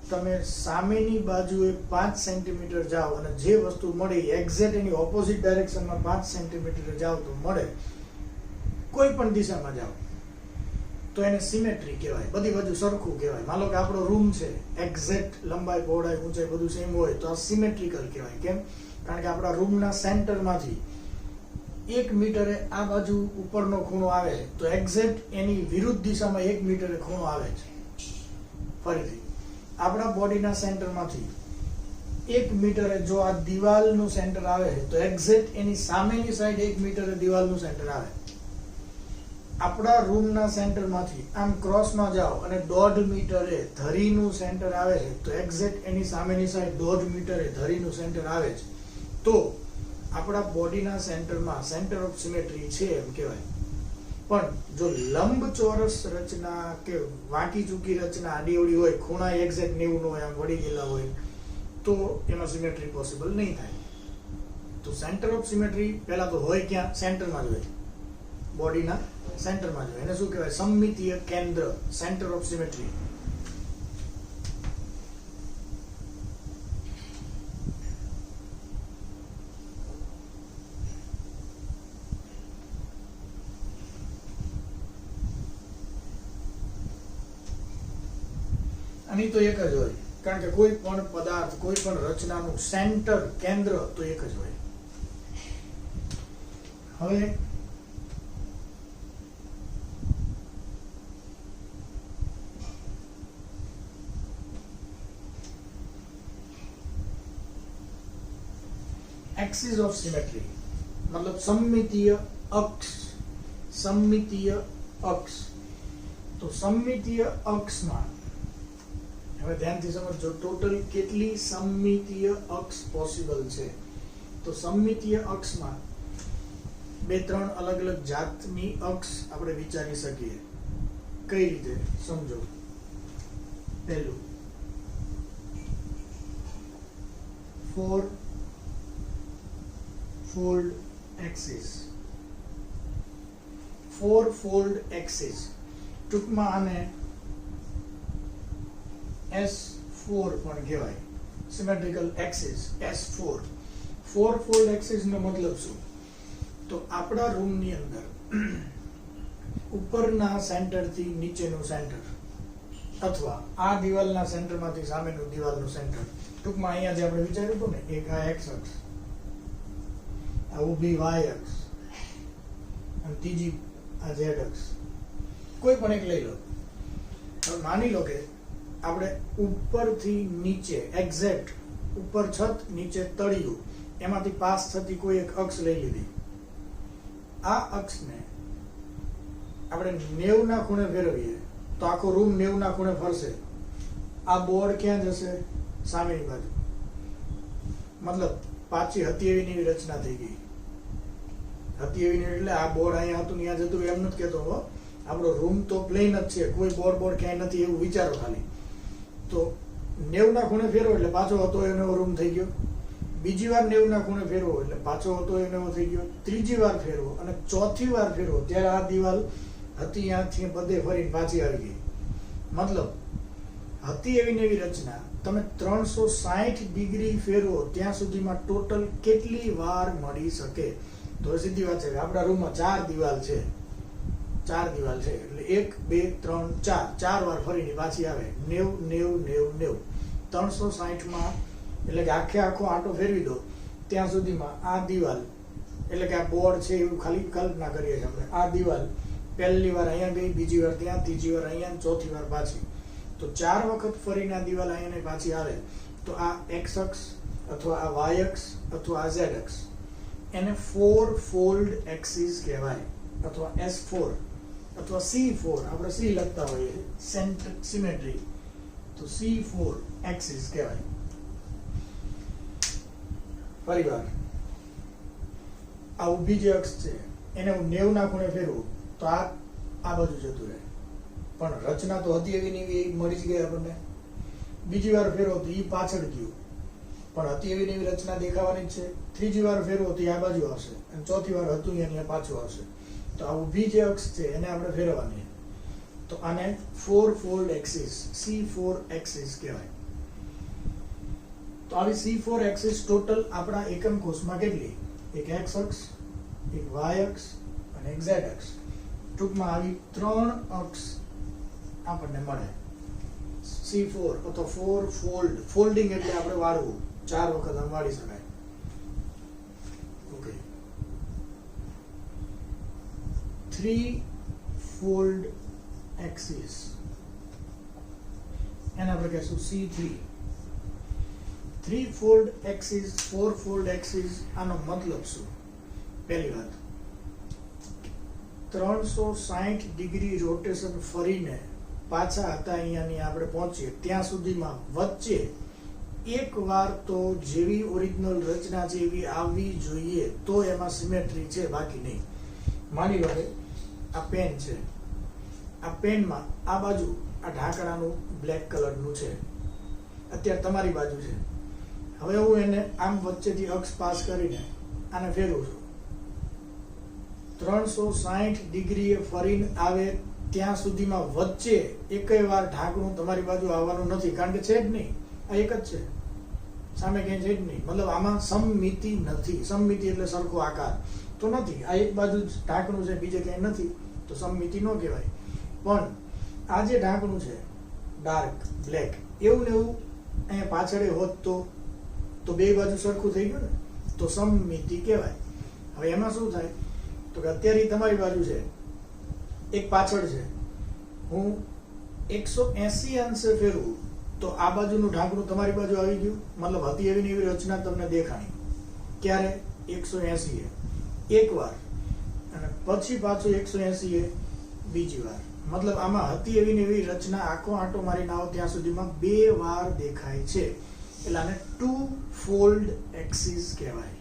તમે સામેની બાજુએ 5 સેન્ટીમીટર જાઓ અને જે વસ્તુ મળે એક્ઝેક્ટ એની ઓપોઝિટ ડાયરેક્શનમાં 5 સેન્ટીમીટર જાઓ તો મળે, કોઈ પણ દિશામાં જાઓ તો એને સિમેટ્રી કહેવાય. બધી બાજુ સરખું કહેવાય. માનો કે આપણો રૂમ છે, એક્ઝેક્ટ લંબાઈ, પહોળાઈ, ઊંચાઈ બધું સેમ હોય તો આ સિમેટ્રિકલ કહેવાય. કેમ? કારણ કે આપણા રૂમના સેન્ટરમાંથી 1 મીટરે આ બાજુ ઉપરનો ખૂણો આવે તો એક્ઝેક્ટ એની વિરુદ્ધ દિશામાં 1 મીટરે ખૂણો આવે છે. ફરીથી આપણા બોડીના સેન્ટરમાંથી 1 મીટરે જો આ દિવાલનું સેન્ટર આવે તો એક્ઝેક્ટ એની સામેની સાઈડ 1 મીટરે દિવાલનું સેન્ટર આવે. આપણા રૂમના સેન્ટરમાંથી આમ ક્રોસમાં જાઓ અને 1.5 મીટરે ધરીનું સેન્ટર આવે છે તો એક્ઝેક્ટ એની સામેની સાઈડ 1.5 મીટરે ધરીનું સેન્ટર આવે છે. તો આપણા બોડીના સેન્ટરમાં સેન્ટર ઓફ સિમેટ્રી છે એમ કહેવાય. પણ જો લંબચોરસ રચના કે વાંકી ચૂકી રચના આડીઅવળી હોય, ખૂણા એક્ઝેક્ટ 90 નો હોય, આમ વળી ગયેલા હોય તો એમાં સિમેટ્રી પોસિબલ નહીં થાય. તો સેન્ટર ઓફ સિમેટ્રી પહેલા તો હોય ક્યાં? સેન્ટરમાં જ હોય, બોડીના સેન્ટરમાં જ હોય. એને શું કહેવાય? સમમિતીય કેન્દ્ર, સેન્ટર ઓફ સિમેટ્રી. આની તો એક જ હોય, કારણ કે કોઈ પણ પદાર્થ, કોઈ પણ રચનાનું સેન્ટર, કેન્દ્ર તો એક જ હોય. હવે एक्सिस ऑफ सिमेट्री मतलब सममितीय अक्ष. सममितीय अक्ष तो सममितीय अक्ष में હવે ધ્યાનથી સમજો ટોટલ કેટલી સમમિતીય અક્ષ પોસિબલ છે. તો સમમિતીય અક્ષમાં 2-3 અલગ અલગ જાતની અક્ષ આપણે વિચારી શકીએ. કઈ રીતે સમજો? પહેલું 4-fold axis. 4-fold axis ટૂંકમાં આને S4 પણ કહેવાય. Symmetrical axis S4. 4-fold axis નો મતલબ શું? તો આપણા રૂમની અંદર ઉપરના સેન્ટરથી નીચેનું સેન્ટર અથવા આ દિવાલના સેન્ટરમાંથી સામેનું દિવાલનું સેન્ટર, ટૂંકમાં અહીંયા જે આપણે વિચાર્યું હતું ને, એક આ એક્સ અક્ષ, આ ઊભી વાય અક્ષ અને ત્રીજી આ ઝેડ અક્ષ, કોઈ પણ એક લઈ લો. હવે માની લો કે આપણે ઉપરથી નીચે એક્ઝેક્ટ ઉપર છત નીચે તળિયું એમાંથી પાસ થતી કોઈ એક અક્ષ લઈ લીધી. આ અક્ષને આપણે 90 ના ખૂણે ફેરવીએ તો આખો રૂમ 90 ના ખૂણે ફરશે. આ બોર્ડ ક્યાં જશે? સામેની બાજુ. મતલબ પાછી હતી એવી એવી રચના થઈ ગઈ. હતી એવી એટલે આ બોર્ડ અહીંયા હતું ત્યાં જતું એમ નથી કહેતો. આપણો રૂમ તો પ્લેન જ છે, કોઈ બોર્ડ ક્યાંય નથી એવું વિચારો ખાલી. તો 90 ના ખૂણે ફેરવો એટલે પાછો હતો એનો રૂમ થઈ ગયો, બીજી વાર 90 ના ખૂણે ફેરવો એટલે પાછો હતો એનો થઈ ગયો, ત્રીજી વાર ફેરવો અને ચોથી વાર ફેરવો ત્યારે આ દિવાલ હતી ત્યાંથી બધે ફરીને પાછી આવી ગઈ. મતલબ હતી એવી ને એવી રચના તમે 360 ડિગ્રી ફેરવો ત્યાં સુધીમાં ટોટલ કેટલી વાર મળી શકે? તો સીધી વાત છે કે આપણા રૂમમાં 4 દિવાલ છે, 4 દિવાલ છે એટલે 1 2 3 4 4 વાર ફરીને પાછી આવે. 90 90 90 360 માં એટલે કે આખે આખો આંટો ફેરવી દો ત્યાં સુધીમાં આ દિવાલ એટલે કે આ બોર્ડ છે એવું ખાલી કલ્પના કરીએ છીએ આપણે. આ દિવાલ પહેલી વાર અહીંયા ગઈ, બીજી વાર ત્યાં, ત્રીજી વાર અહીંયા, ચોથી વાર પાછી. તો 4 વખત ફરીને આ દિવાલ અહીંયા પાછી આવે તો આ x અક્ષ અથવા આ y અક્ષ અથવા આ z અક્ષ એને 4 ફોલ્ડ એક્સિસ કહેવાય અથવા S4 અથવા C4 આપણે C લખતા હોઈએ સેન્ટ્રિક સિમેટ્રી તો C4 એક્સિસ કહેવાય. ફરીવાર આ ઊભી જે અક્ષ છે એને હું 90 ના ખૂણે ફેરવું તો આ બાજુ જતું રહે, પણ રચના તો હતી એવી ને એવી મળી જ ગઈ આપણને. બીજી વાર ફેરવો તો એ પાછળ ગયું, પણ હતી એવી ને એવી રચના દેખાવાની જ છે. ત્રીજી વાર ફેરવો તો આ બાજુ આવશે અને ચોથી વાર હતું અહીંયા પાછું આવશે. તો આ ઊભી જે અક્ષ છે એને આપણે ફેરવવાની, તો આને 4 ફોલ્ડ એક્સિસ C4 એક્સિસ કહેવાય. તો આવી C4 એક્સિસ ટોટલ આપણા એકમ કોષમાં કેટલી? એક x અક્ષ, એક y અક્ષ અને એક z અક્ષ. ટૂંકમાં આવી 3 અક્ષ આપણને મળે. C4 અથવા 4 ફોલ્ડ, ફોલ્ડિંગ એટલે આપણે વાળવું, 4 વખત આમ વાળી શકાય. ઓકે, 3 ફોલ્ડ એક્સિસ એને આપણે કહીશું C3. 3 fold axis, 4 fold axis, આનો મતલબ શું? પહેલી વાત, 360 ડિગ્રી રોટેશન ફરીને પાછા હતા અહીંયાની આપણે પહોંચીએ ત્યાં સુધીમાં વચ્ચે એક વાર તો જેવી ઓરિજિનલ રચના છે એવી આવવી જોઈએ તો એમાં સિમેટ્રી છે, બાકી નહીં. માની લો કે આ પેન છે, આ પેનમાં આ બાજુ આ ઢાંકણાનું બ્લેક કલરનું છે, અત્યારે તમારી બાજુ છે. હવે હું એને આમ વચ્ચેથી અક્ષ પાસ કરીને આને ફેરવું છું, 360 ડિગ્રીએ ફરીને આવે ત્યાં સુધીમાં વચ્ચે એકેય વાર ઢાંકણું તમારી બાજુ આવવાનું નથી, કારણ કે છે જ નહીં, આ એક જ છે, સામે ક્યાંય છે જ નહીં. મતલબ આમાં સમમિતિ નથી. સમમિતિ એટલે સરખો આકાર તો નથી, આ એક બાજુ જ ઢાંકણું છે, બીજે ક્યાંય નથી, તો સમમિતિ ન કહેવાય. પણ આ જે ઢાંકણું છે ડાર્ક બ્લેક, એવું ને એવું અહીંયા પાછળ હોત તો બે બાજુ સરખું થઈ ગયું ને, તો સમમિતિ કહેવાય. હવે એમાં શું થાય તો કે અત્યારે તમારી બાજુ છે, એક પાછળ છે, હું 180 અંશે ફેરવું તો આ બાજુનું ઢાંકણું તમારી બાજુ આવી ગયું. મતલબ હતી એવી ને એવી રચના તમને દેખાણી. ક્યારે? 180 એક વાર અને પછી પાછું 180 બીજી વાર. મતલબ આમાં હતી એવી ને એવી રચના આખો આંટો મારીને આવો ત્યાં સુધીમાં 2 વાર દેખાય છે, એટલે આને 2 ફોલ્ડ એક્સિસ કહેવાય.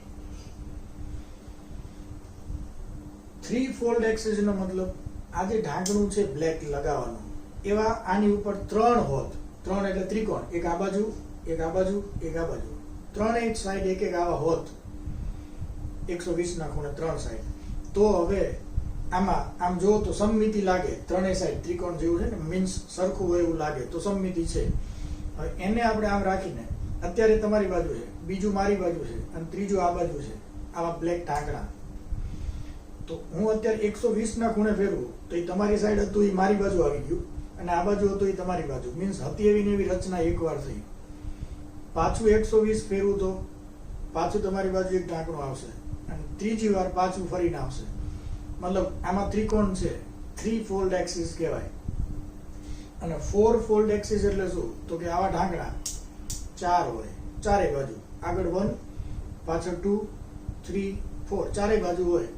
3 ફોલ્ડ એક્સિસ નો મતલબ આ જે ઢાંકણું છે બ્લેક લગાવવાનું, એવા આની ઉપર 3 હોત. 3 એટલે ત્રિકોણ, એક આ બાજુ, એક આ બાજુ, એક આ બાજુ, 3 એક સાઈડ એક એક આવા હોત 120 ના ખૂણે 3 સાઈડ. તો હવે આમાં આમ જો તો સમમિતિ લાગે, ત્રણેય સાઈડ ત્રિકોણ જેવું છે ને, મીન્સ સરખું હોય એવું લાગે તો સમમિતિ છે. હવે એને આપણે આમ રાખીને અત્યારે તમારી બાજુ છે, બીજું મારી બાજુ છે અને ત્રીજું આ બાજુ છે, આવા બ્લેક ઢાંકણા. તો હું અત્યારે 120 ના ખૂણે ફેરવું તો એ તમારી સાઈડ હતું એ મારી બાજુ આવી ગયું, અને આ બાજુ હતું એ તમારી બાજુ. મીન્સ હતી એવી ને એવી રચના એકવાર થઈ. પાછું 120 ફેરવું તો પાછું તમારી બાજુ એક ઢાંકણું આવશે અને ત્રીજી વાર પાછું ફરીને આવશે. મતલબ આમાં ત્રિકોણ છે, 3 ફોલ્ડ એક્સિસ કહેવાય. અને 4 ફોલ્ડ એક્સિસ એટલે શું તો કે આવા ઢાંકણા 4 હોય ચારે બાજુ, આગળ 1, પાછળ 2, 3, 4, ચારે બાજુ હોય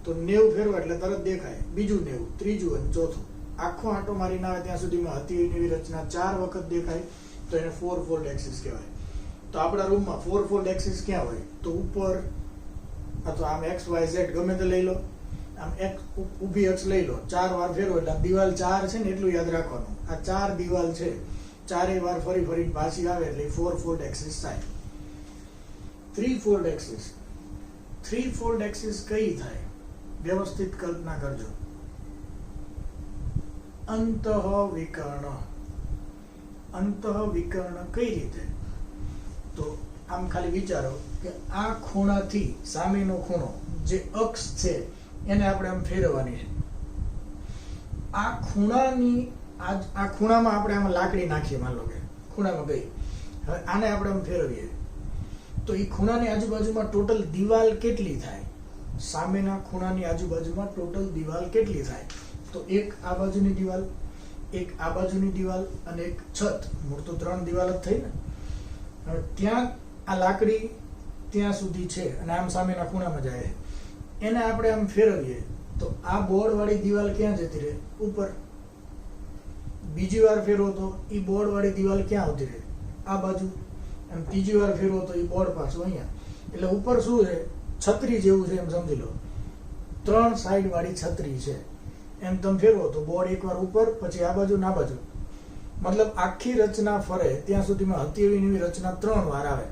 તો 90 ફેરવા એટલે તરત દેખાય, બીજું 90, ત્રીજું અને ચોથું. આખો આંટો મારીને આવે ત્યાં સુધીમાં હતી એવી રચના 4 વખત દેખાય તો એને 4 ફોલ્ડ એક્સિસ કહેવાય. તો આપણા રૂમમાં 4 ફોલ્ડ એક્સિસ ક્યાં હોય તો ઉપર, અથવા આમ x y z ગમે તે લઈ લો, આમ એક ઊભી અક્ષ લઈ લો, 4 વાર ફેરવો એટલે દિવાલ 4 છે ને એટલું યાદ રાખવાનું. આ 4 દિવાલ છે ચારેય વાર ફરી ફરીને પાછી આવે એટલે 4 ફોલ્ડ એક્સિસ થાય. 3 ફોલ્ડ એક્સિસ. 3 ફોલ્ડ એક્સિસ કઈ થાય? વ્યવસ્થિત કલ્પના કરજો. અંતઃવિકર્ણ. અંતઃવિકર્ણ કઈ રીતે? તો આમ ખાલી વિચારો કે આ ખૂણાથી સામેનો ખૂણો જે અક્ષ છે એને આપણે આમ ફેરવવાની છે. આ ખૂણાની આ ખૂણામાં આપણે આમાં લાકડી નાખીએ, માન લો કે ખૂણામાં ગઈ. હવે આને આપણે આમ ફેરવીએ તો એ ખૂણાની આજુબાજુમાં ટોટલ દિવાલ કેટલી થાય? સામેના ખૂણાની આજુબાજુમાં ટોટલ દિવાલ કેટલી થાય? તો એક આ બાજુની દિવાલ, એક આ બાજુની દિવાલ અને એક છત. મૂળ તો 3 દિવાલ જ થઈ ને. હવે ત્યાં આ લાકડી ત્યાં સુધી છે અને આમ સામેના ખૂણામાં જાય. એને આપણે આમ ફેરવીએ તો આ બોર્ડ વાળી દિવાલ ક્યાં જતી રહે? ઉપર. બીજી વાર ફેરવો તો એ બોર્ડ વાળી દિવાલ ક્યાં આવતી રહે? આ બાજુ. એમ ત્રીજી વાર ફેરવો તો એ બોર્ડ પાછું અહીંયા. એટલે ઉપર શું છે? છત્રી જેવું છે, એમ સમજી લો. 3 સાઈડ વાળી છત્રી છે. એમ તમે ફેરવો તો બોર્ડ એકવાર ઉપર, પછી આ બાજુ ના બાજુ. મતલબ આખી રચના ફરે ત્યાં સુધીમાં હતી એવી નવી રચના 3 વાર આવે.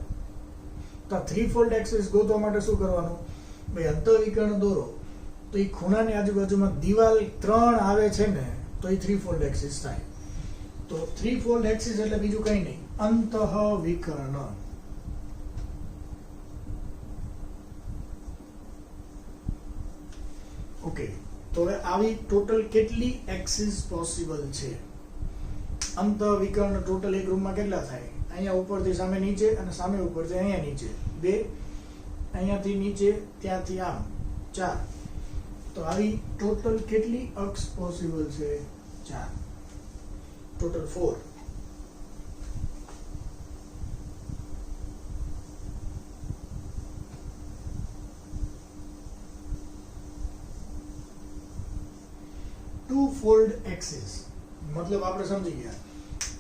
તો 3 ફોલ્ડ એક્સિસ ગોતવા માટે શું કરવાનું? ભાઈ અંતઃવિકર્ણ દોરો તો એ ખૂણાની આજુબાજુમાં દિવાલ 3 આવે છે ને, તો એ 3 ફોલ્ડ એક્સિસ થાય. તો 3 ફોલ્ડ એક્સિસ એટલે બીજું કઈ નહીં, અંતઃવિકર્ણ. ઓકે, તો હવે આવી ટોટલ કેટલી એક્સિસ પોસિબલ છે? અંતઃવિકર્ણ ટોટલ એક રૂમમાં કેટલા થાય? અહીંયા ઉપરથી સામે નીચે અને સામે ઉપરથી અહીંયા નીચે 2, અહીંયાથી નીચે ત્યાંથી આમ 4. તો આવી ટોટલ કેટલી અક્ષ પોસિબલ છે? 4. ટોટલ 4. ટુ ફોલ્ડ એક્સિસ મતલબ આપણે સમજી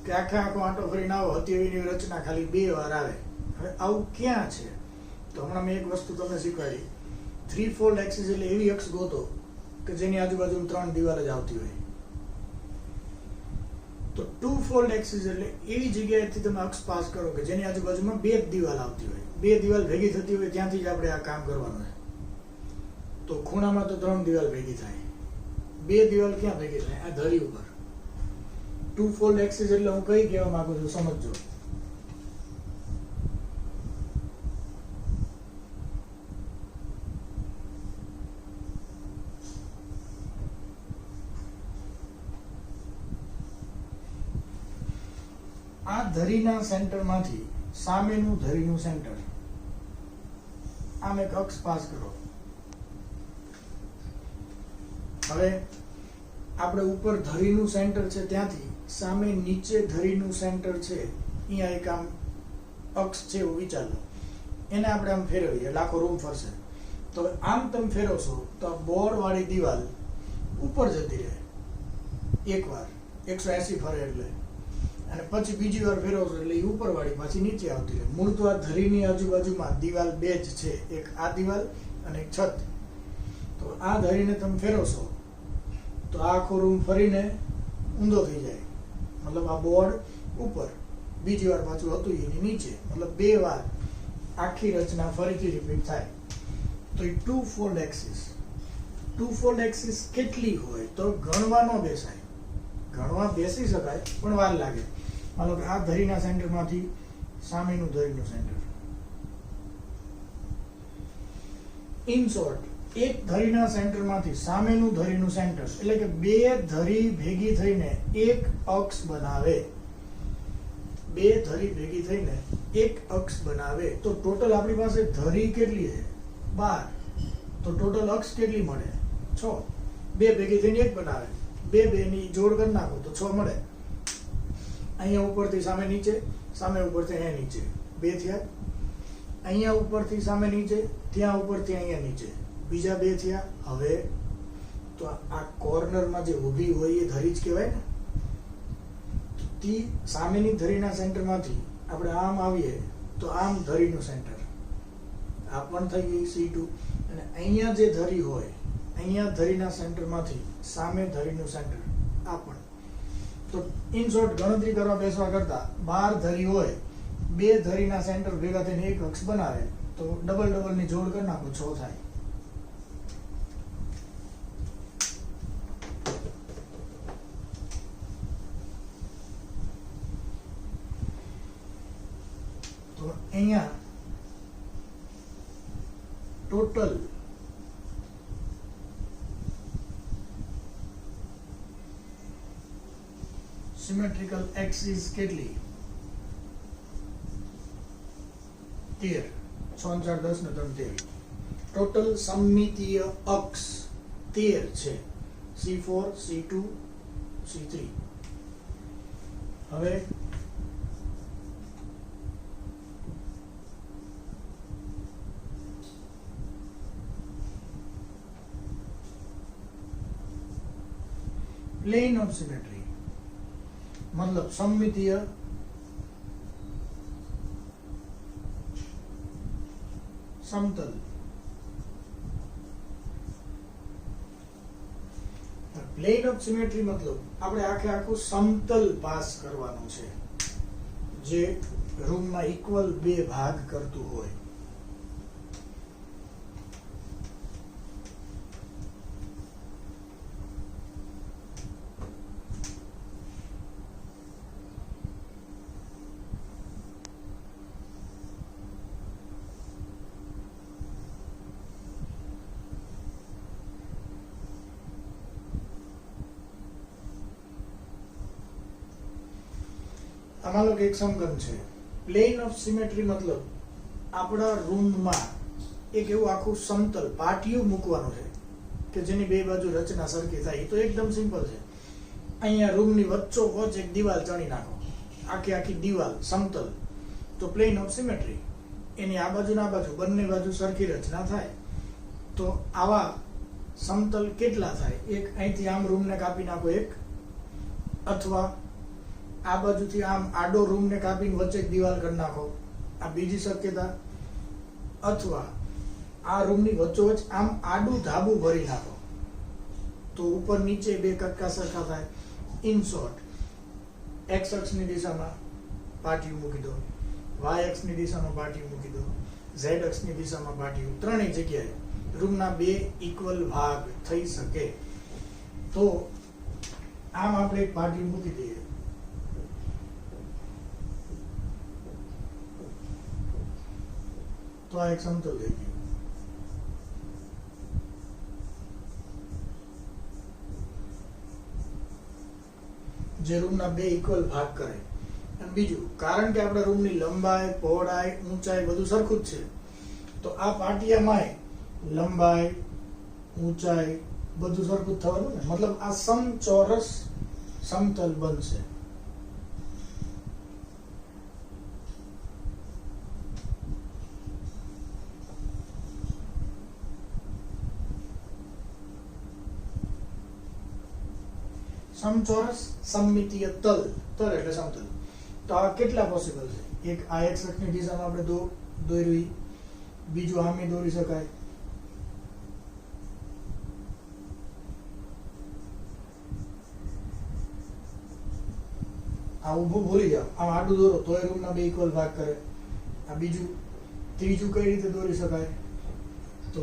ગયા કે આખો આંટો ફરીને આવો, હતી એવી રચના ખાલી 2 વાર આવે. હવે આવું ક્યાં છે? તો હમણાં મેં એક વસ્તુ તમને શીખવાડી. 3 ફોલ્ડ એક્સિસ એટલે એવી અક્ષ ગોતો કે જેની આજુબાજુ 3 દિવાલ જ આવતી હોય. તો 2 ફોલ્ડ એક્સિસ એટલે એવી જગ્યાએથી તમે અક્ષ પાસ કરો કે જેની આજુબાજુમાં 2 દિવાલ આવતી હોય. 2 દિવાલ ભેગી થતી હોય ત્યાંથી જ આપણે આ કામ કરવાનું છે. તો ખૂણામાં તો 3 દિવાલ ભેગી થાય. 2 દિવાલ ક્યાં ભેગી થાય? આ ધરી ઉપર. 2 ફોલ્ડ એક્સિસ એટલે હું કઈ કહેવા માંગુ છું સમજજો. આ ધરીના સેન્ટરમાંથી સામેનું ધરીનું સેન્ટર, આમ એક અક્ષ પાસ કરો. હવે આપણે ઉપર ધરીનું સેન્ટર છે ત્યાંથી સામે નીચે ધરીનું સેન્ટર છે, અહીંયા એક આમ અક્ષ છે એવું વિચાર લો. એને આપણે આમ ફેરવીએ એટલે આખો રૂમ ફરશે. તો આમ તમે ફેરવશો તો આ બોર્ડ વાળી દિવાલ ઉપર જતી રહે એકવાર, 180 ફરે એટલે. અને પછી બીજી વાર ફેરવશો એટલે એ ઉપર વાળી પાછી નીચે આવતી રહે. મૂળ તો આ ધરીની આજુબાજુમાં દિવાલ 2 જ છે, એક આ દિવાલ અને એક છત. તો આ ધરીને તમે ફેરવશો તો આ આખો રૂમ ફરીને ઊંધો થઈ જાય. મતલબ આ બોર્ડ ઉપર, બીજી વાર પાછું હતું એની નીચે. મતલબ 2 વાર આખી રચના ફરીથી રિપીટ થાય. તો એ 2 ફોલ્ડ એક્સિસ. 2 ફોલ્ડ એક્સિસ કેટલી હોય? તો ગણવા ન બેસાય. ગણવા બેસી શકાય પણ વાર લાગે. માનો કે આ ધરીના સેન્ટરમાંથી સામેનું ધરીનું સેન્ટર. ઇન શોર્ટ, એક ધરીના સેન્ટરમાંથી સામેનું ધરીનું સેન્ટર એટલે કે 2 ધરી ભેગી થઈને એક અક્ષ બનાવે. 2 ધરી ભેગી થઈને એક અક્ષ બનાવે. તો ટોટલ આપણી પાસે ધરી કેટલી છે? 12. તો ટોટલ અક્ષ કેટલી મળે? 6. 2 ભેગી થઈને એક બનાવે. 2 ની જોડ કરી નાખો તો 6 મળે. અહીંયા ઉપરથી સામે નીચે, સામે ઉપરથી અહીંયા નીચે 2 થયા. અહીંયા ઉપરથી સામે નીચે, ત્યાં ઉપરથી અહીંયા નીચે બીજા 2 થયા. હવે તો આ કોર્નરમાં જે ઊભી હોય એ ધરી જ કહેવાય ને. તી સામેની ધરીના સેન્ટરમાંથી આપણે આમ આવીએ તો આમ ધરીનું સેન્ટર આ પણ થઈ ગઈ C2. અને અહીંયા જે ધરી હોય, અહીંયા ધરીના સેન્ટરમાંથી સામે ધરીનું સેન્ટર આ પણ. તો ઇન શોર્ટ ગણતરી કરવા બેસવા કરતા 12 ધરી હોય, બે ધરીના સેન્ટર ભેગા થઈને એક અક્ષ બનાવે તો ડબલ ડબલ ની જોડ કરી નાખો 6 થાય. તો અહીંયા ટોટલ સિમેટ્રિકલ એક્સિસ કેટલી? 13. 6 4 10 ને 3 13. ટોટલ સમમિતીય અક્ષ 13 છે. C4 C2 C3. હવે પ્લેન ઓફ સિમેટ્રી मतलब सममितीय समतल. प्लेन ऑफ सिमेट्री मतलब આપણે આખે આખું સમતલ પાસ કરવાનું છે જે રૂમમાં ઇક્વલ બે ભાગ કરતું હોય. આમાં લોકો એક સમઘન છે. પ્લેન ઓફ સિમેટ્રી મતલબ આપણા રૂમમાં એક એવું આખું સમતલ પાટિયું મૂકવાનું છે કે જેની બે બાજુ રચના સરખી થાય. તો એકદમ સિમ્પલ છે. અહીંયા રૂમની વચ્ચોવચ્ચ એક દિવાલ ચણી નાખો, આખી આખી દિવાલ સમતલ, તો પ્લેન ઓફ સિમેટ્રી. એની આ બાજુ ના બાજુ બંને બાજુ સરખી રચના થાય. તો આવા સમતલ કેટલા થાય? એક અહીંથી આમ રૂમને કાપી નાખો એક, અથવા આ બાજુથી આમ આડો રૂમને કાપીને વચ્ચે એક દિવાલ કરી નાખો, આ બીજી શક્યતા. અથવા આ રૂમની વચ્ચોવચ્ચ આમ આડું ધાબું ભરી નાખો તો ઉપર નીચે બે કટકા સરખા થાય. ઇન શોર્ટ એક્સ અક્ષની દિશામાં પાટિયું મૂકી દો, વાય અક્ષની દિશામાં પાટિયું મૂકી દો, ઝેડ અક્ષની દિશામાં પાટિયું, ત્રણેય જગ્યાએ રૂમના બે ઇક્વલ ભાગ થઈ શકે. તો આમ આપણે એક પાટિયું મૂકી દઈએ. તો આ એક સમતલ થઈ ગયું. જે રૂમના બે ઇક્વલ ભાગ કરે. અને બીજું, કારણ કે આપણા રૂમની લંબાઈ, પહોળાઈ, ઊંચાઈ બધું સરખું જ છે, તો આ પાટિયામાંય લંબાઈ, ઊંચાઈ બધું સરખું જ થવાનું ને. મતલબ આ સમચોરસ સમતલ બનશે. સમચોરસ સમમિતીય તલ, તલ એટલે સમતલ. તો આ કેટલા પોસિબલ છે? એક આ એક્સ અક્ષની દિશામાં આપણે દોરવી, બીજું આમે દોરી શકાય, આ ઊભું ભૂલી જાઓ, આમ આડું દોરો તોય રૂમના બે ઇક્વલ ભાગ કરે. આ બીજું, ત્રીજું કઈ રીતે દોરી શકાય? તો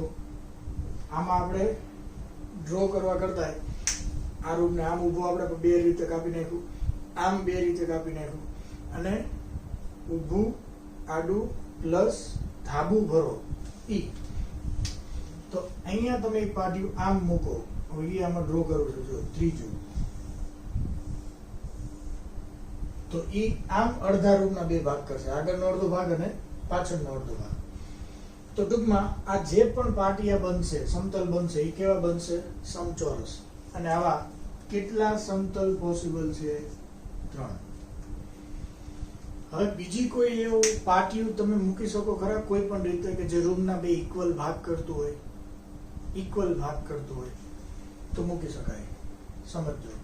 આમાં આપણે ડ્રો કરવા કરતા આ રૂમને આમ ઊભો આપણે બે રીતે કાપી નાખ્યું, આમ બે રીતે કાપી નાખ્યું, અને ઊભું આડું પ્લસ ધાબું ભરો ઈ. તો અહીંયા તમે એક પાટિયું આમ મૂકો. હવે ઈ આમાં ડ્રો કરું છું. જો ત્રીજું, તો ઈ આમ અડધા રૂમના બે ભાગ કરશે, આગળનો અડધો ભાગ અને પાછળનો અડધો ભાગ. તો ટૂંકમાં આ જે પણ પાટિયા બનશે, સમતલ બનશે, એ કેવા બનશે? સમચોરસ. અને આવા કેટલા સમતલ પોસિબલ છે? 3. હવે બીજી કોઈ એવું પાટિયું તમે મૂકી શકો ખરા કોઈ પણ રીતે કે જે રૂમના બે ઇક્વલ ભાગ કરતું હોય? ઇક્વલ ભાગ કરતું હોય તો મૂકી શકાય. સમજો.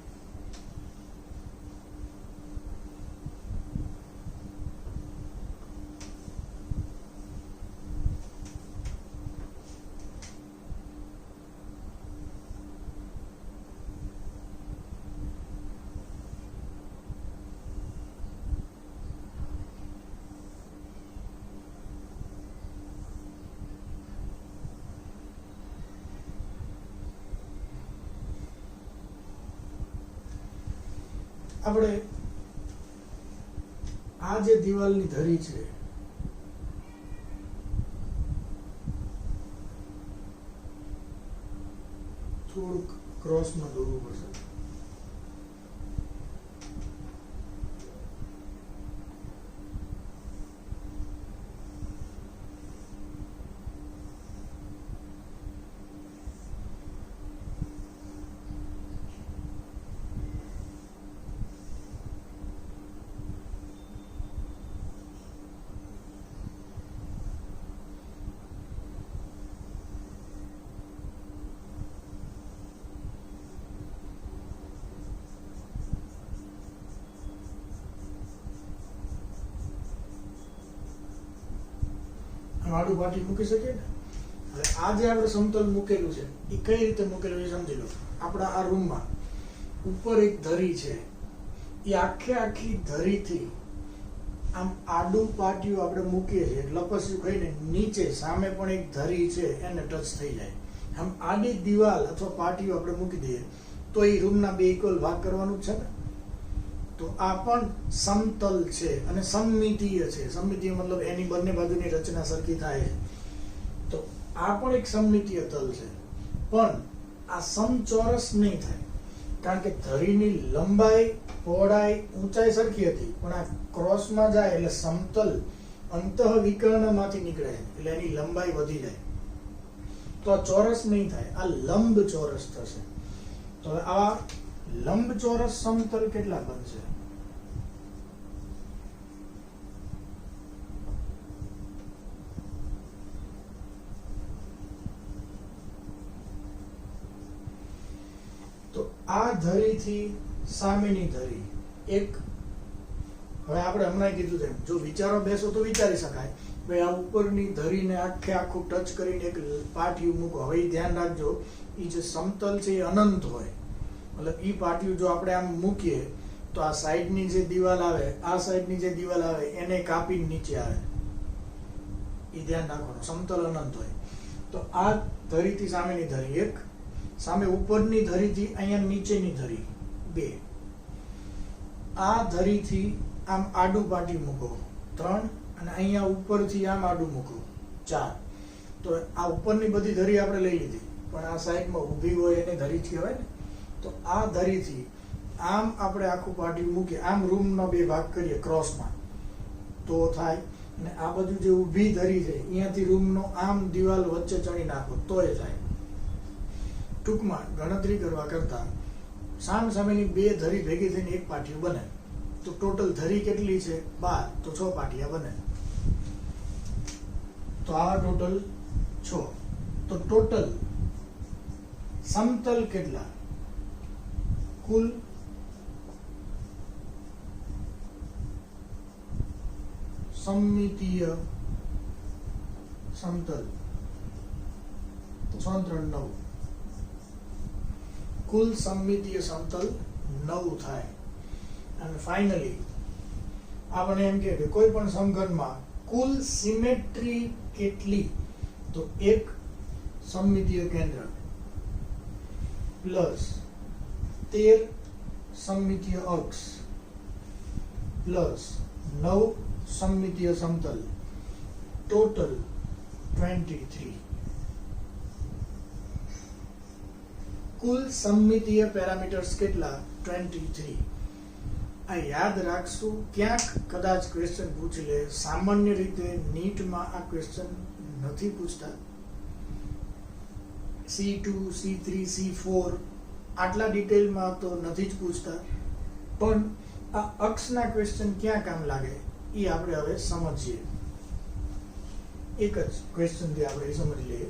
આપણે આ જે દિવાલની ધરી છે થોડુંક ક્રોસમાં દોરવું પડશે. આડું પાટી મૂકી શકીએ ને. હવે આ જે આપણે સમતલ મૂકેલું છે એ કઈ રીતે મૂકેલું એ સમજી લો. આપણા આ રૂમમાં ઉપર એક ધરી છે, એ આખી ધરીથી આમ આડું પાટિયું આપણે મૂકીએ છીએ, લપસ્યું કહીને નીચે સામે પણ એક ધરી છે એને ટચ થઈ જાય. આમ આડી દિવાલ અથવા પાટિયું આપણે મૂકી દઈએ તો એ રૂમના બે ઇક્વલ ભાગ કરવાનું છે ને. તો આ પણ સમતલ છે અને સમમિતીય છે. સમમિતીય મતલબ એની બંને બાજુની રચના સરખી થાય છે. તો આ પણ એક સમમિતીય તલ છે, પણ આ સમચોરસ નહીં થાય, કારણ કે ધરીની લંબાઈ, પહોળાઈ, ઊંચાઈ સરખી હતી, પણ આ ક્રોસમાં જાય એટલે સમતલ અંતઃવિકર્ણમાંથી નીકળે એટલે એની લંબાઈ વધી જાય. તો આ ચોરસ નહીં થાય, આ લંબચોરસ થશે. તો આ લંબચોરસ સમતલ કેટલા બનશે? તો આ ધરીથી સામેની ધરી એક, હવે આપણે હમણાં કીધું તેમ જો વિચારો બેસો તો વિચારી શકાય ભાઈ આ ઉપરની ધરીને આખું ટચ કરીને એક પાટિયું મૂકો. હવે ધ્યાન રાખજો, એ જે સમતલ છે એ અનંત હોય, મતલબ ઈ પાટિયું જો આપણે આમ મૂકીએ તો આ સાઈડની જે દિવાલ આવે, આ સાઈડની જે દિવાલ આવે એને કાપીને નીચે આવે. એ ધ્યાન રાખવાનું, સમતલ અનંત હોય. તો આ ધરીથી સામેની ધરી એક, સામે ઉપરની ધરીથી અહીંયા નીચેની ધરી બે, આ ધરીથી આમ આડું પાટિયું મૂકો 3, અને અહીંયા ઉપરથી આમ આડું મૂકો 4. તો આ ઉપરની બધી ધરી આપણે લઈ લીધી, પણ આ સાઈડમાં ઊભી હોય એને ધરી જ કહેવાય ને. તો આ ધરીથી આમ આપણે આખું પાટિયું મૂકીએ, આમ રૂમનો બે ભાગ કરીએ ક્રોસમાં તો થાય. અને આ બધું જે ઊભી ધરી છે અહીંયાથી રૂમનો આમ દિવાલ વચ્ચે ચણી નાખો તોય થાય. ટૂંકમાં ગણતરી કરવા કરતા સામ સામેની બે ધરી ભેગી થઈને એક પાટિયું બને. તો ટોટલ ધરી કેટલી છે? 12, તો 6 પાટિયા બને. તો આ ટોટલ 6. તો ટોટલ સમતલ કેટલા? કુલ સમમિતીય સમતલ 6 3 9. કુલ સમમિતીય સમતલ 9 થાય. અને ફાઇનલી આપણે એમ કે કોઈ પણ સમઘનમાં કુલ સિમેટ્રી કેટલી? તો એક સમમિતીય કેન્દ્ર પ્લસ 13 સમમિતીય અક્ષ પ્લસ 9 સમમિતીય સમતલ, ટોટલ 23. કુલ સમમિતીય પેરામીટર્સ કેટલા? 23. આ યાદ રાખશું. ક્યાંક કદાચ ક્વેશ્ચન પૂછી લે. સામાન્ય રીતે નીટમાં આ ક્વેશ્ચન નથી પૂછતા. C2, C3, C4 આટલા ડિટેલમાં તો નથી જ પૂછતા, પણ આ અક્ષના ક્વેશ્ચન ક્યાં કામ લાગે એ આપણે હવે સમજીએ. એક જ ક્વેશ્ચનથી આપણે એ સમજી લઈએ.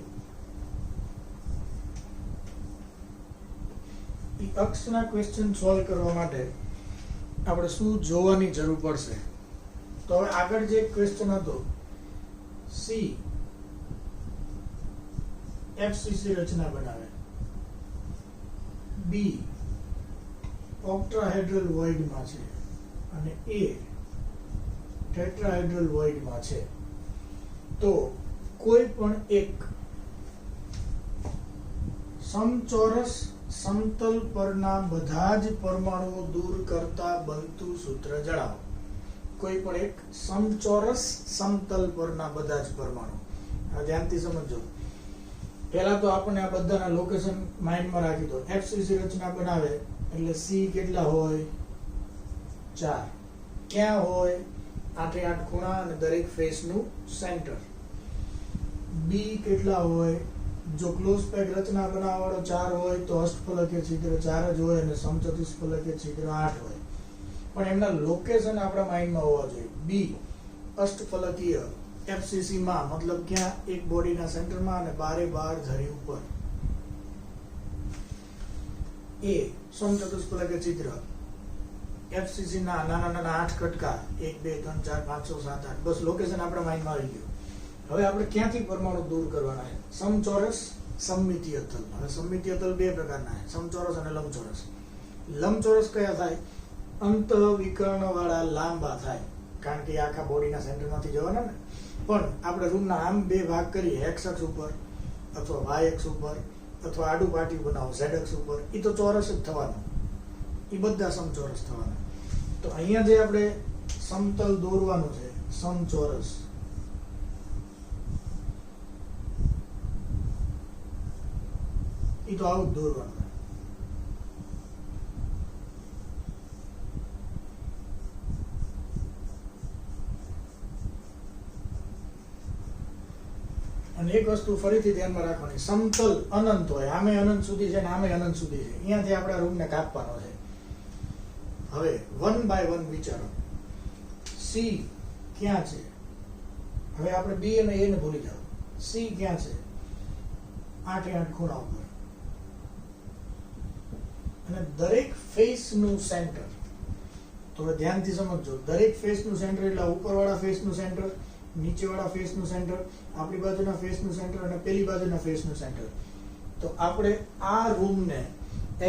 એ અક્ષના ક્વેશ્ચન સોલ્વ કરવા માટે આપણે શું જોવાની જરૂર પડશે? તો હવે આગળ જે ક્વેશ્ચન હતો C FCC રચના બનાવે, B ઓક્ટાહેડ્રલ વોઇડમાં છે અને A ટેટ્રાહેડ્રલ વોઇડમાં છે. તો કોઈ પણ એક સમચોરસ સમતલ પરના બધા જ પરમાણુઓ દૂર કરતા બનતું સૂત્ર જણાવો. કોઈ પણ એક સમચોરસ સમતલ પરના બધા જ પરમાણુ. આ ધ્યાનથી સમજો. પહેલા તો આપણે આ બધાના લોકેશન માઇન્ડમાં રાખી દો. એફસીસી રચના બનાવે એટલે સી કેટલા હોય? 4. ક્યાં હોય? 8 8 ખૂણા અને દરેક ફેસનું સેન્ટર. બી કેટલા હોય? જો ક્લોઝ પેક રચના બનાવવાળો 4 હોય તો અષ્ટફલકીય છિદ્ર 4 જ હોય અને સમચતુષ્ફલકીય છિદ્ર 8 હોય. પણ એમના લોકેશન આપણા માઇન્ડમાં હોવા જોઈએ. બી અષ્ટફલકીય એફસીસી માં મતલબ ક્યાં? એક બોડીના સેન્ટરમાં અને બારે બાર ધરી ઉપર. એ સમચતુષ્ફલકીય છિદ્ર એફસીસી ના નાના નાના 8 કટકા 1 2 3 4 5 6 7 8. બસ લોકેશન આપણા માઇન્ડમાં આવી ગયું. હવે આપણે ક્યાંથી પરમાણુ દૂર કરવાના છે? સમચોરસ, સમમિતીય તલ. હવે સમમિતીય તલ બે પ્રકારના છે, સમચોરસ અને લંબચોરસ. લંબચોરસ કયા થાય? અંત વિકર્ણ વાળા લાંબા થાય, કારણ કે આખા બોડીના સેન્ટરમાંથી જવાના ને. પણ આપણે રૂમના આમ બે ભાગ કરીએ, એક્સ અક્ષ ઉપર અથવા વાય અક્ષ ઉપર અથવા આડું પાટિયું બનાવો ઝેડ અક્ષ ઉપર, એ તો ચોરસ જ થવાનું. એ બધા સમચોરસ થવાના. તો અહીંયા જે આપણે સમતલ દોરવાનું છે સમચોરસ, એ તો આવું જ દોરવાનું. અને એક વસ્તુ ફરીથી ધ્યાનમાં રાખવાની, સમતલ અનંત હોય, આમે અનંત સુધી છે ને આમે અનંત સુધી છે. અહીંયાથી આપણા રૂમને કાપવાનો છે. હવે 1 by 1 વિચારો. સી ક્યાં છે? હવે આપણે બી અને એ ને ભૂલી જાઓ. સી ક્યાં છે? 8 8 ખૂણા ઉપર. અને દરેક ફેસનું સેન્ટર, તો ધ્યાનથી સમજજો, દરેક ફેસનું સેન્ટર એટલે ઉપરવાળા ફેસનું સેન્ટર, નીચેવાળા ફેસનું સેન્ટર, આપણી બાજુના ફેસનું સેન્ટર અને પેલી બાજુના ફેસનું સેન્ટર. તો આપણે આ રૂમને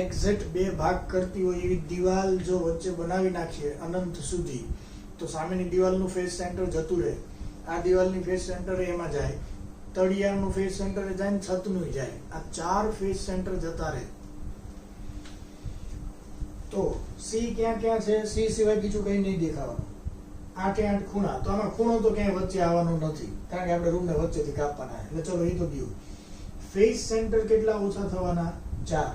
એક્ઝેક્ટ બે ભાગ કરતી હોય એવી દિવાલ જો વચ્ચે બનાવી નાખીએ અનંત સુધી, તો સામેની દિવાલનું ફેસ સેન્ટર જતું રહે, આ દિવાલની ફેસ સેન્ટર એમાં જાય, તળિયાનું ફેસ સેન્ટર જાય ને છતનું જાય. આ 4 ફેસ સેન્ટર જતા રહે. તો સી ક્યાં ક્યાં છે? સી સિવાય બીજું કંઈ નહીં દેખાવાનું. 8 8 ખૂણા. તો આમાં ખૂણો તો ક્યાંય વચ્ચે આવવાનો નથી, કારણ કે આપણે રૂમને વચ્ચેથી કાપવાના. એટલે ચલો એ તો ગયું. ફેસ સેન્ટર કેટલા ઓછા થવાના? 4.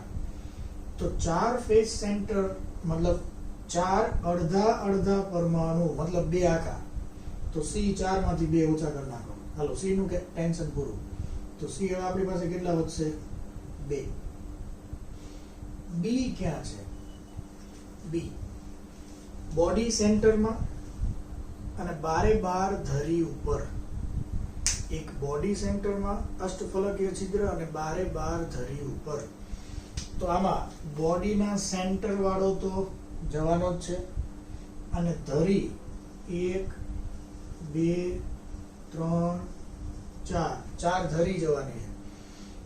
તો 4 ફેસ સેન્ટર મતલબ 4 અડધા અડધા પરમાણુ મતલબ 2 આખા. તો સી 4 માંથી 2 ઓછા કરી નાખો. હાલો, સી નું ટેન્શન પૂરું. તો સી હવે આપણી પાસે કેટલા વધશે? 2. બી ક્યાં છે? બી બોડી સેન્ટરમાં અને બારે બાર ધરી ઉપર. એક બોડી સેન્ટરમાં અષ્ટફલકીય છિદ્ર અને બારે બાર ધરી ઉપર. તો આમાં બોડીના સેન્ટર વાળો તો જવાનો જ છે, અને ધરી 1 2 3 4 ધરી જવાની છે.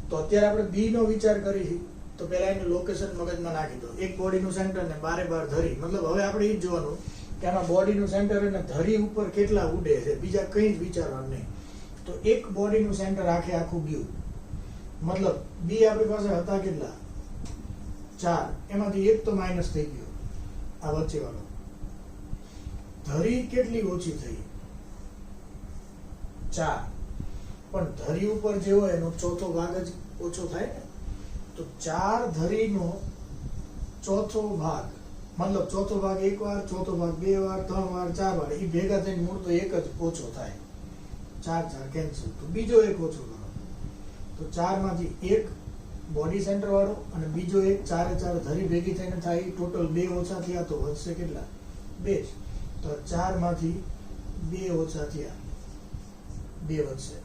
તો અત્યારે આપણે બી નો વિચાર કરી, તો પહેલા એનું લોકેશન મગજમાં નાખી દો. એક બોડીનું સેન્ટર ને બારે બાર ધરી. મતલબ હવે આપણે એ જ જોવાનું કે આમાં બોડીનું સેન્ટર અને ધરી ઉપર કેટલા ઉડે છે, બીજા કંઈ જ વિચારવાનું નહીં. તો એક બોડીનું સેન્ટર આખે આખું ગયું. મતલબ બી આપણી પાસે હતા કેટલા? 4. એમાંથી એક તો માઇનસ થઈ ગયો, આ વચ્ચે વાળો. ધરી કેટલી ઓછી થઈ? 4. પણ ધરી ઉપર જે હોય એનો ચોથો ભાગ જ ઓછો થાય ને. તો 4 ધરીનો ચોથો ભાગ, મતલબ ચોથો ભાગ 1 વાર, ચોથો ભાગ 2 વાર, 3 વાર, 4 વાર, એ ભેગા થઈને મૂળ તો એક જ ઓછો થાય. 4 4 કેન્સલ. તો બીજો એક ઓછો કરો. તો 4 માંથી એક બોડી સેન્ટર વાળો અને બીજો એક 4 4 ધરી ભેગી થઈને થાય, ટોટલ 2 ઓછા થયા. તો વધશે કેટલા? 2. તો 4 માંથી 2 ઓછા થયા, 2 વધશે.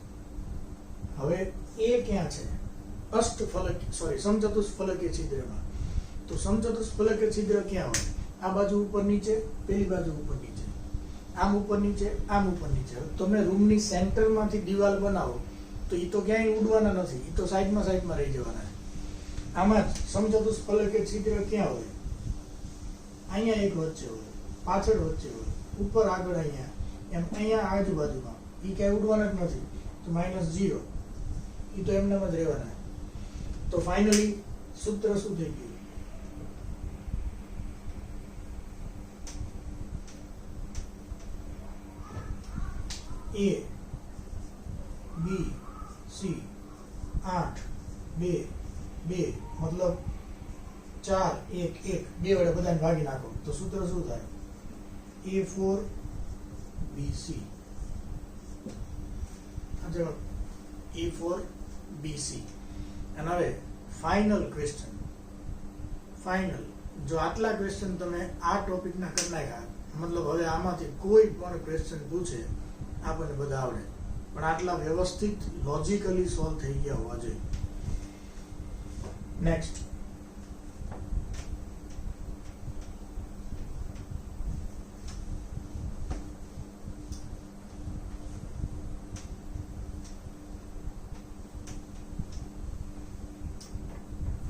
હવે એ ક્યાં છે? સમચતુષ્ફલકીય છિદ્રમાં. તો સમચતુષ્ફલકીય છિદ્ર ક્યાં હોય? આ બાજુ ઉપર નીચે, પેલી બાજુ ઉપર નીચે, આમ ઉપર નીચે, આમ ઉપર નીચે. તમે રૂમની સેન્ટરમાંથી દિવાલ બનાવો તો એ તો ક્યાંય ઉડવાના નથી, એ તો સાઈડમાં રહી જવાના. આમાં જ સમચતુષ્ફલકીય છિદ્ર ક્યાં હોય? અહીંયા એક વચ્ચે હોય, પાછળ વચ્ચે હોય, ઉપર આગળ અહીંયા, એમ અહીંયા આજુબાજુમાં. એ ક્યાંય ઉડવાના જ નથી. તો -0, એ તો એમનેમ જ રહેવાના. તો ફાઇનલી સૂત્ર શું થઈ ગયું? A B C 8 2 2 મતલબ 4 1 1 બે વડે બધાને ભાગી નાખો તો સૂત્ર શું થાય? A4 BC. આ જવાબ A4 BC. અને હવે ફાઇનલ ક્વેશ્ચન. ફાઇનલ જો આટલા ક્વેશ્ચન તમે આ ટોપિકના કરી નાખ્યા, મતલબ હવે આમાંથી કોઈ પણ ક્વેશ્ચન પૂછે આપણને બધા આવડે, પણ આટલા વ્યવસ્થિત લોજિકલી સોલ્વ થઈ ગયા હોવા જોઈએ. નેક્સ્ટ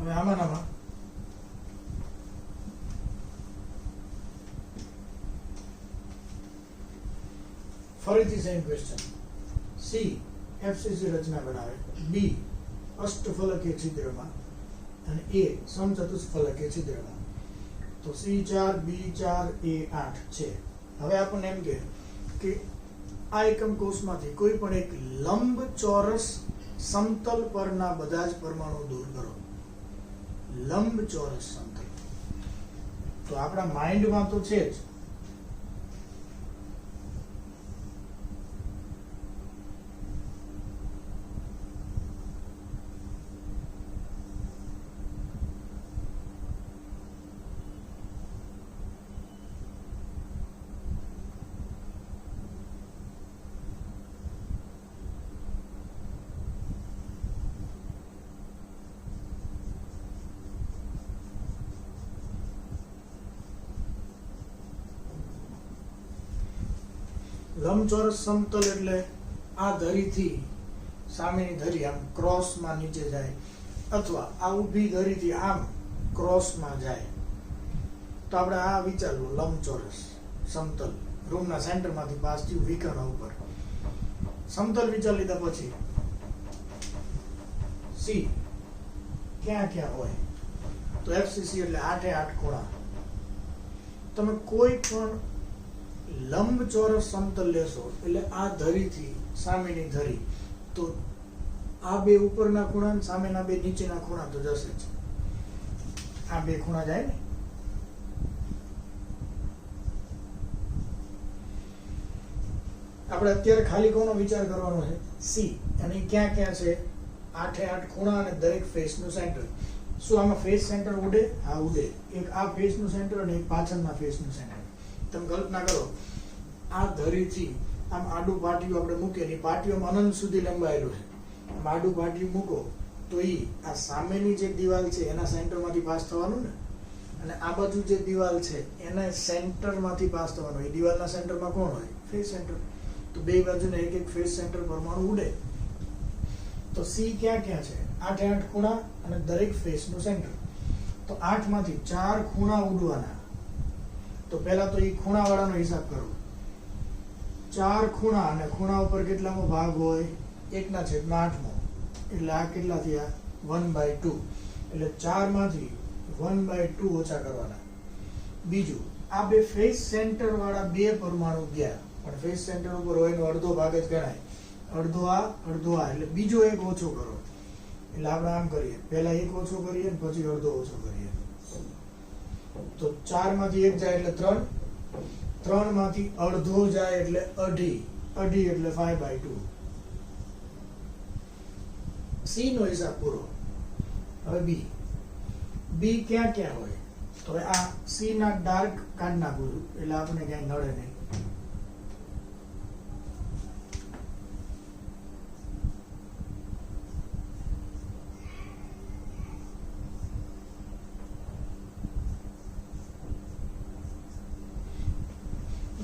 હવે આમાં ફરીથી સેમ ક્વેશ્ચન. સી એફસીસી રચના બનાવે, બી અષ્ટફલકીય છિદ્રમાં અને એ સમચતુષ્ફલકીય છિદ્રમાં. તો C4 B4 A8 છે. હવે આપણને એમ કે આ એકમ કોષમાંથી કોઈ પણ એક લંબચોરસ સમતલ પરના બધા જ પરમાણુ દૂર કરો. લંબચોરસ સમતલ તો આપણા માઇન્ડમાં તો છે જ. લંબચોરસ સમતલ એટલે આ ધરીથી સામેની ધરી આમ ક્રોસમાં નીચે જાય, અથવા આ ઊભી ધરીથી આમ ક્રોસમાં જાય. તો આપણે આ વિચારવું, લંબચોરસ સમતલ રૂમના સેન્ટરમાંથી પાસ થયું વિકર્ણ ઉપર. સમતલ વિચાર લીધા પછી સી ક્યાં ક્યાં હોય? તો એફસીસી એટલે 8 ખૂણા. તમે કોઈ પણ લંબચોરસ સમતલ લેશો એટલે આ ધરીથી સામેની ધરી, તો આ બે ઉપરના ખૂણા અને સામેના બે નીચેના ખૂણા તો જશે જ. આ બે ખૂણા જાય ને. આપણે અત્યારે ખાલી કોનો વિચાર કરવાનો છે? સી. અને ક્યાં ક્યાં છે? 8 ખૂણા અને દરેક ફેસ નું સેન્ટર. શું આમાં ફેસ સેન્ટર ઉડે? હા ઉડે. એક આ ફેસ નું સેન્ટર અને એક પાછળના ફેસ નું સેન્ટર. તમે કલ્પના કરો, આ ધરીથી આમ આડું પાટિયું આપણે મૂકીએ ને પાટિયું અનંત સુધી લંબાયેલું છે. આમ આડું પાટિયું મૂકો તો આ સામેની જે દિવાલ છે એના સેન્ટરમાંથી પાસ થવાનું ને, અને આ બાજુ જે દિવાલ છે એના સેન્ટરમાંથી પાસ થવાનું. એ દિવાલના સેન્ટરમાં કોણ હોય? Face centre. તો બે બાજુને એક એક ફેસ સેન્ટર પરમાણુ ઉડે. તો સી ક્યાં ક્યાં છે? 8 ખૂણા અને દરેક ફેસ નું સેન્ટર. તો 8 માંથી 4 ખૂણા ઉડવાના. તો પહેલા તો એ ખૂણા વાળાનો હિસાબ કરો. 4 ખૂણા અને ખૂણા ઉપર કેટલામો ભાગ હોય? 1/8. એટલે આ કેટલા થયા? 1/2. એટલે 4 માંથી 1/2 ઓછા કરવાના. બીજું, આ બે ફેસ સેન્ટર વાળા બે પરમાણુ ગયા, પણ ફેસ સેન્ટર ઉપર હોય એનો અડધો ભાગ જ ગણાય. અડધો આ એટલે બીજો એક ઓછો કરો. એટલે આપણે આમ કરીએ, પહેલા એક ઓછો કરીએ ને પછી અડધો ઓછો કરીએ. તો 4 માંથી 1 જાય એટલે 3, 3 માંથી અડધો જાય એટલે અઢી એટલે 5/2. સી નો હિસાબ પૂરો. હવે બી ક્યાં ક્યાં હોય? તો આ સી ના ડાર્ક કાઢ નાખું એટલે આપણે ક્યાંય નડે નહીં.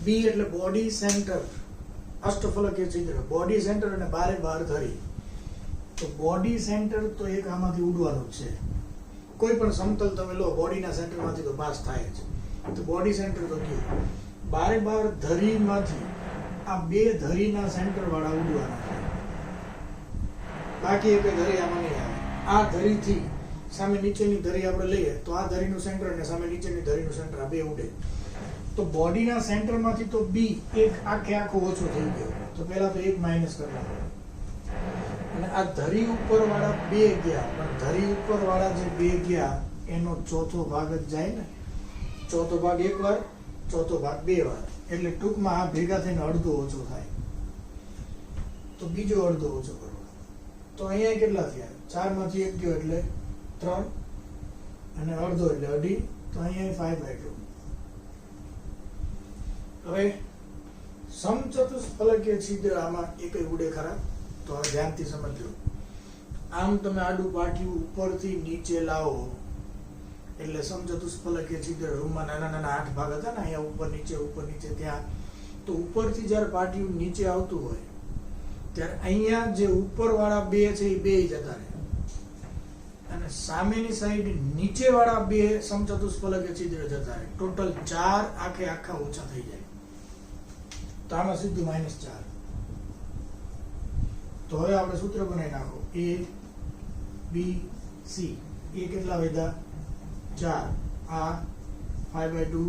બી એટલે બોડી સેન્ટર, અષ્ટફલકીય છિદ્ર, બોડી સેન્ટર અને બારે બાર ધરી. તો બોડી સેન્ટર તો એક આમાંથી ઉડવાનું જ છે. કોઈ પણ સમતલ તમે લો બોડીના સેન્ટરમાંથી તો પાસ થાય જ. તો બોડી સેન્ટર તો ગયું. બારે બાર ધરીમાંથી આ બે ધરીના સેન્ટર વાળા ઉડવાના છે. બાકી એક ધરી આમાં નહીં આવે. આ ધરીથી સામે નીચેની ધરી આપણે લઈએ તો આ ધરીનું સેન્ટર અને સામે નીચેની ધરીનું સેન્ટર આ બે ઉડે. તો બોડીના સેન્ટરમાંથી તો બી એક આખે આખો ઓછો થઈ ગયો. તો પહેલા તો એક માઇનસ કરવાનો અને આ ધરી ઉપર વાળા બે ગયા, પણ ધરી ઉપર વાળા જે બે ગયા એનો ચોથો ભાગ જ જાય ને. ચોથો ભાગ એક વાર, ચોથો ભાગ બે વાર, એટલે ટૂંકમાં આ ભેગા થઈને અડધો ઓછો થાય. તો બીજો અડધો ઓછો કરવો. તો અહીંયા કેટલા થયા? 4 માંથી 1 ગયો એટલે 3 અને અડધો એટલે 2.5. તો અહીંયા 5/2. હવે સમચતુષ્ફલકીય છિદ્ર આમાં એકય ઉડે ખરા? તો હવે ધ્યાનથી સમજો. આમ તમે આડું પાટિયું ઉપરથી નીચે લાવો એટલે સમચતુષ્ફલકીય છિદ્ર રૂમમાં નાના નાના 8 ભાગ હતા ને, અહીંયા ઉપર નીચે ત્યાં. તો ઉપરથી જ્યારે પાટિયું નીચે આવતું હોય ત્યારે અહીંયા જે ઉપરવાળા બે છે એ બે જતા રહે અને સામેની સાઈડ નીચેવાળા બે સમચતુષ્ફલકીય છિદ્ર જતા રહે. ટોટલ 4 આખે આખા ઓછા થઈ જાય. તો આમાં સીધું -4. તો હવે આપણે સૂત્ર બનાવી નાખો. A B C. એ કેટલા વધ્યા? 4. આ 5/2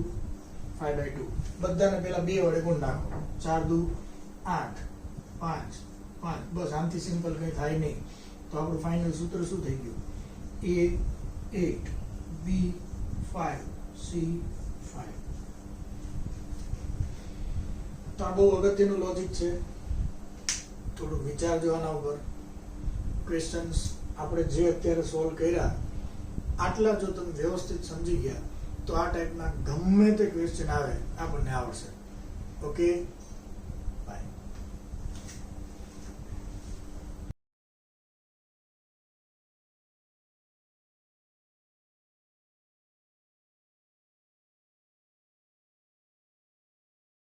5/2. બધાને પેલા 2 વડે ગુણ નાખો. 4 દુ 8 5 5. બસ આનાથી સિમ્પલ કંઈ થાય નહીં. તો આપણું ફાઇનલ સૂત્ર શું થઈ ગયું? A 8 B 5 C 5. તો આ બહુ અગત્યનું લોજિક છે. થોડું વિચારજો આના ઉપર. ક્વેશ્ચન્સ આપણે જે અત્યારે સોલ્વ કર્યા આટલા જો તમે વ્યવસ્થિત સમજી ગયા તો આ ટાઈપના ગમે તે ક્વેશ્ચન આવે આપણને આવડશે. ઓકે.